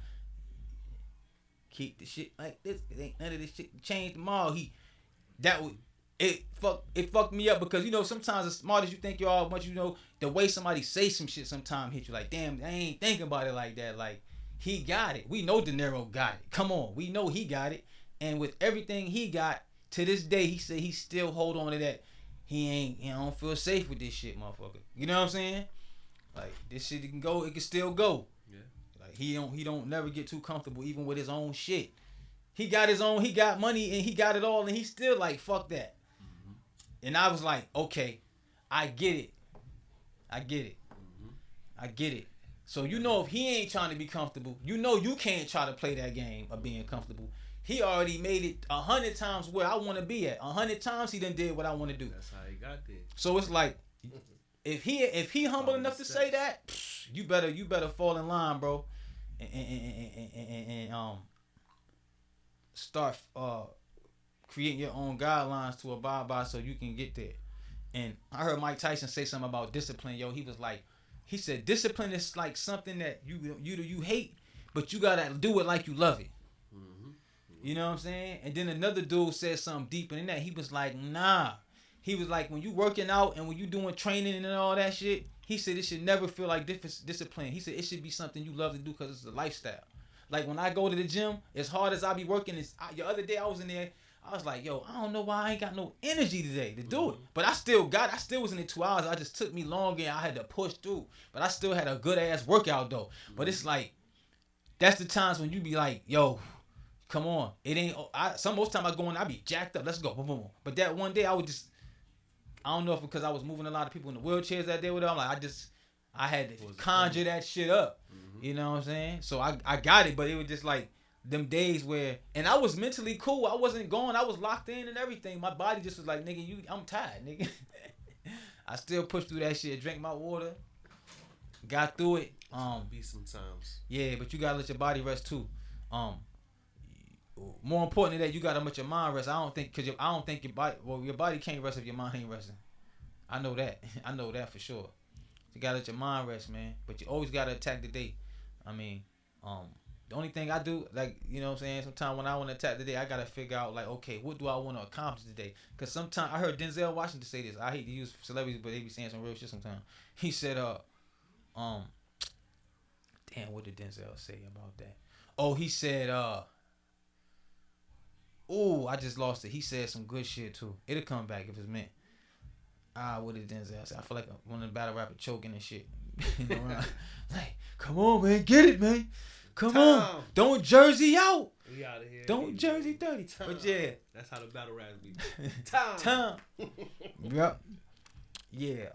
keep the shit like this. It ain't none of this shit change tomorrow. It fucked me up because, you know, sometimes as smart as you think you are, much you know, the way somebody say some shit sometimes hit you like, damn, I ain't thinking about it like that. Like, he got it. We know De Niro got it. Come on, we know he got it. And with everything he got, to this day, he said he still hold on to that. He don't feel safe with this shit, motherfucker. You know what I'm saying? Like, this shit can go, it can still go. Yeah. Like, he don't never get too comfortable even with his own shit. He got his own, he got money and he got it all, and he still like, fuck that. And I was like, okay, I get it. I get it. So you know if he ain't trying to be comfortable, you know you can't try to play that game of being comfortable. He already made it 100 times where I want to be at. 100 times he done did what I want to do. That's how he got there. So it's like, if he humble enough to say that, you better fall in line, bro, and start creating your own guidelines to abide by so you can get there. And I heard Mike Tyson say something about discipline. Yo, he said discipline is like something that you hate, but you gotta do it like you love it. You know what I'm saying? And then another dude said something deeper than that. He was like, nah, he was like, when you working out and when you doing training and all that shit, he said it should never feel like discipline. He said it should be something you love to do because it's a lifestyle. Like when I go to the gym, as hard as I be working, the other day I was in there, I was like, yo, I don't know why I ain't got no energy today to do it. But I still was in there 2 hours. I just took me longer and I had to push through. But I still had a good ass workout though. But it's like, that's the times when you be like, yo, come on. It ain't, most time I go in, I be jacked up. Let's go. Boom, boom, boom. But that one day I don't know if because I was moving a lot of people in the wheelchairs that day with them. I'm like, I had to conjure that shit up. You know what I'm saying? So I got it, but it was just like them days where, and I was mentally cool. I wasn't going. I was locked in and everything. My body just was like, nigga, I'm tired, nigga. I still pushed through that shit. Drank my water. Got through it. Be sometimes. Yeah, but you gotta let your body rest too. More important than that, you gotta let your mind rest. I don't think your body can't rest if your mind ain't resting. I know that. I know that for sure. You gotta let your mind rest, man. But you always gotta attack the day. I mean, the only thing I do, like, you know what I'm saying, sometimes when I want to attack the day, I gotta figure out, like, okay, what do I want to accomplish today? Because sometimes, I heard Denzel Washington say this. I hate to use celebrities, but they be saying some real shit sometimes. He said, damn, what did Denzel say about that? Oh, he said, I just lost it. He said some good shit, too. It'll come back if it's meant. What did Denzel say? I feel like one of the battle rappers choking and shit. Like, come on, man. Get it, man. Come on. Don't Jersey out. We out of here. Don't Jersey 30. Time. But yeah. That's how the battle raps be. Time. Yep. Yeah.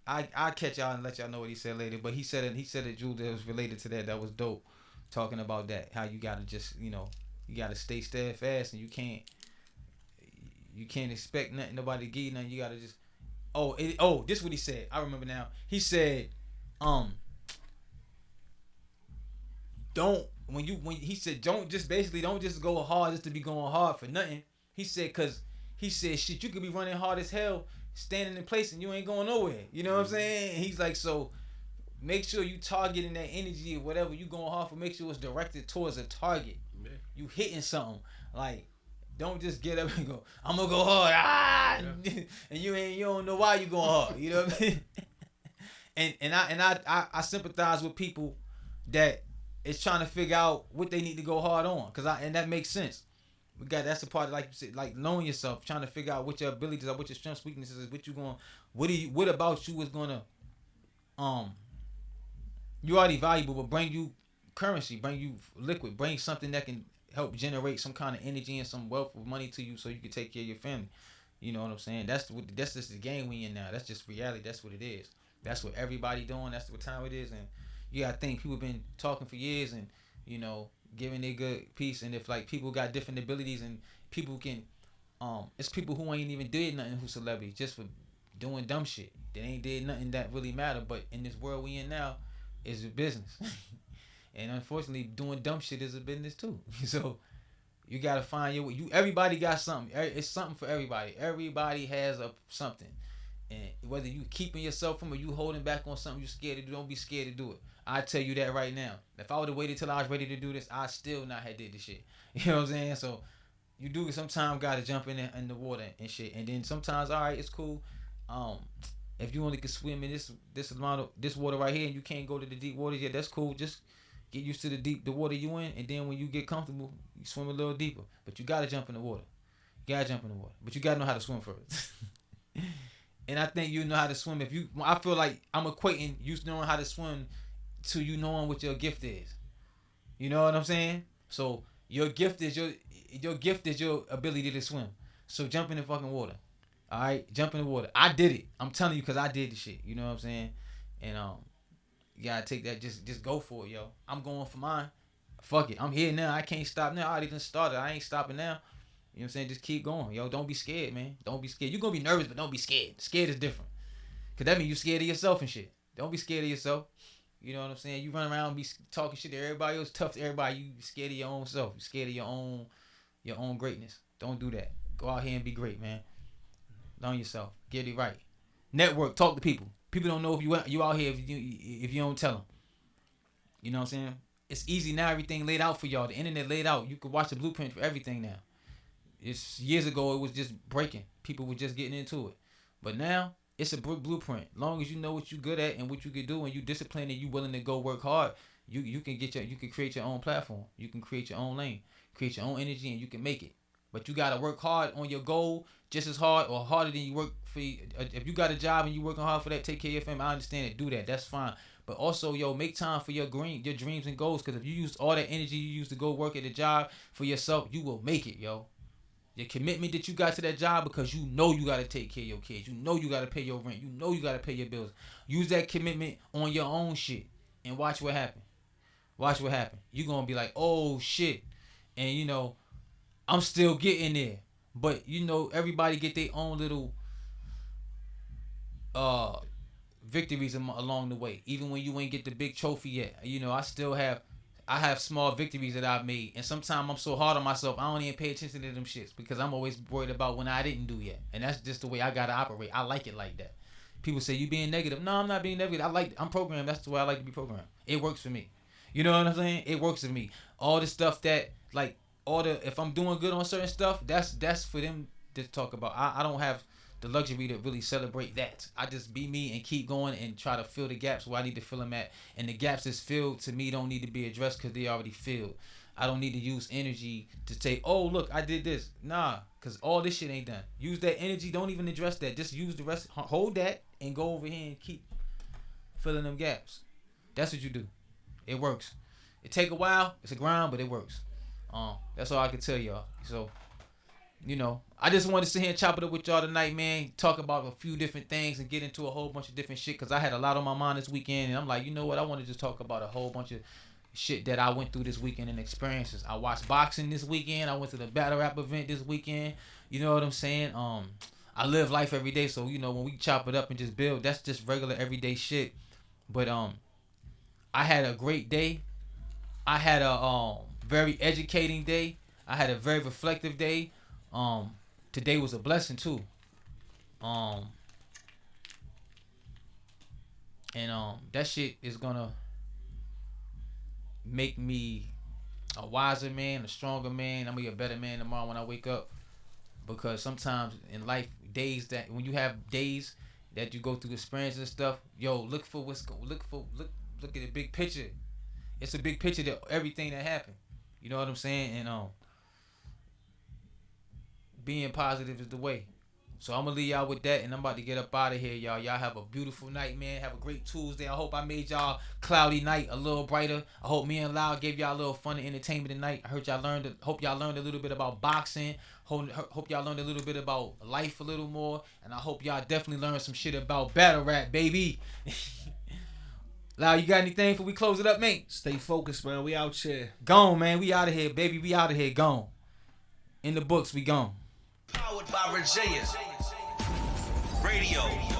I'll catch y'all and let y'all know what he said later. But he said a jewel that was related to that. That was dope. Talking about that. How you gotta just, you gotta stay steadfast and you can't expect nothing, nobody to give you nothing. You gotta just this is what he said. I remember now. He said, don't just go hard just to be going hard for nothing. He said, shit, you could be running hard as hell, standing in place and you ain't going nowhere. You know what I'm saying? And he's like, so make sure you targeting that energy or whatever you going hard for, make sure it's directed towards a target. Yeah. You hitting something. Like, don't just get up and go, I'm gonna go hard. Yeah. And you don't know why you going hard. You know what I mean? and I sympathize with people that is trying to figure out what they need to go hard on. And that makes sense. That's the part of, like you said, like knowing yourself, trying to figure out what your abilities are, what your strengths, weaknesses is, what about you is gonna you already valuable, but bring you currency, bring you liquid, bring something that can help generate some kind of energy and some wealth of money to you so you can take care of your family. You know what I'm saying? That's just the game we in now. That's just reality. That's what it is. That's what everybody doing. That's what time it is. And you gotta think, people been talking for years and, giving their good piece. And if like people got different abilities and people can, it's people who ain't even did nothing who celebrities just for doing dumb shit. They ain't did nothing that really matter. But in this world we in now, it's a business. And unfortunately, doing dumb shit is a business too. So you gotta find your way. Everybody got something. It's something for everybody. Everybody has something. And whether you keeping yourself from or you holding back on something you scared to do, don't be scared to do it. I tell you that right now. If I would have waited till I was ready to do this, I still not had did this shit. You know what I'm saying? So you do sometimes gotta jump in the water and shit. And then sometimes, all right, it's cool. If you only can swim in this amount of this water right here and you can't go to the deep water yet, that's cool. Just get used to the water you in, and then when you get comfortable, you swim a little deeper. But you gotta jump in the water. But you gotta know how to swim first. And I think you know how to swim I feel like I'm equating you knowing how to swim to you knowing what your gift is. You know what I'm saying? So your gift is your ability to swim. So jump in the fucking water. All right, jump in the water. I did it. I'm telling you, because I did the shit. You know what I'm saying? And you gotta take that. Just go for it, yo. I'm going for mine. Fuck it. I'm here now. I can't stop now. I already done started. I ain't stopping now. You know what I'm saying? Just keep going, yo. Don't be scared, man. Don't be scared. You're gonna be nervous, but don't be scared. Scared is different. Cause that means you scared of yourself and shit. Don't be scared of yourself. You know what I'm saying? You run around and be talking shit to everybody else, tough to everybody. You scared of your own self. You scared of your own greatness. Don't do that. Go out here and be great, man. Learn yourself. Get it right. Network. Talk to people. People don't know if you out here if you don't tell them. You know what I'm saying? It's easy now. Everything laid out for y'all. The internet laid out. You can watch the blueprint for everything now. It's years ago. It was just breaking. People were just getting into it. But now it's a blueprint. Long as you know what you're good at and what you can do, and you disciplined and you willing to go work hard, you can create your own platform. You can create your own lane, create your own energy, and you can make it. But you gotta work hard on your goal, just as hard or harder than you work for. If you got a job and you working hard for that, take care of your family. I understand it. Do that. That's fine. But also, make time for your dreams and goals. Because if you use all that energy you use to go work at a job for yourself, you will make it, yo. Your commitment that you got to that job, because you know you got to take care of your kids. You know you got to pay your rent. You know you got to pay your bills. Use that commitment on your own shit and watch what happen. Watch what happen. You're going to be like, oh, shit. And, I'm still getting there. But, everybody get their own little victories along the way. Even when you ain't get the big trophy yet. I have small victories that I've made. And sometimes I'm so hard on myself, I don't even pay attention to them shits. Because I'm always worried about when I didn't do yet. And that's just the way I got to operate. I like it like that. People say, you being negative. No, I'm not being negative. I'm programmed. That's the way I like to be programmed. It works for me. You know what I'm saying? It works for me. All the stuff that, if I'm doing good on certain stuff, that's for them to talk about. I don't have the luxury to really celebrate that. I just be me and keep going and try to fill the gaps where I need to fill them at. And the gaps that's filled, to me, don't need to be addressed because they already filled. I don't need to use energy to say, oh, look, I did this. Nah, because all this shit ain't done. Use that energy. Don't even address that. Just use the rest. Hold that and go over here and keep filling them gaps. That's what you do. It works. It take a while. It's a grind, but it works. That's all I can tell y'all. So, I just wanted to sit here and chop it up with y'all tonight, man. Talk about a few different things and get into a whole bunch of different shit. Because I had a lot on my mind this weekend. And I'm like, you know what? I want to just talk about a whole bunch of shit that I went through this weekend and experiences. I watched boxing this weekend. I went to the battle rap event this weekend. You know what I'm saying? I live life every day. So, when we chop it up and just build, that's just regular everyday shit. But I had a great day. I had a very educating day. I had a very reflective day. Today was a blessing too. That shit is gonna make me a wiser man, a stronger man. I'm gonna be a better man tomorrow when I wake up. Because sometimes in life, when you have days that you go through experiences and stuff, look at the big picture. It's a big picture that everything that happened. You know what I'm saying? And being positive is the way. So I'm gonna leave y'all with that, and I'm about to get up out of here, y'all. Y'all have a beautiful night, man. Have a great Tuesday. I hope I made y'all cloudy night a little brighter. I hope me and Lyle gave y'all a little fun and entertainment tonight. I hope y'all learned a little bit about boxing. Hope y'all learned a little bit about life a little more, and I hope y'all definitely learned some shit about battle rap, baby. Lyle, you got anything before we close it up, mate? Stay focused, man. We out here. Gone, man. We out of here, baby. We out of here. Gone. In the books, we gone. Powered by Virginia Radio.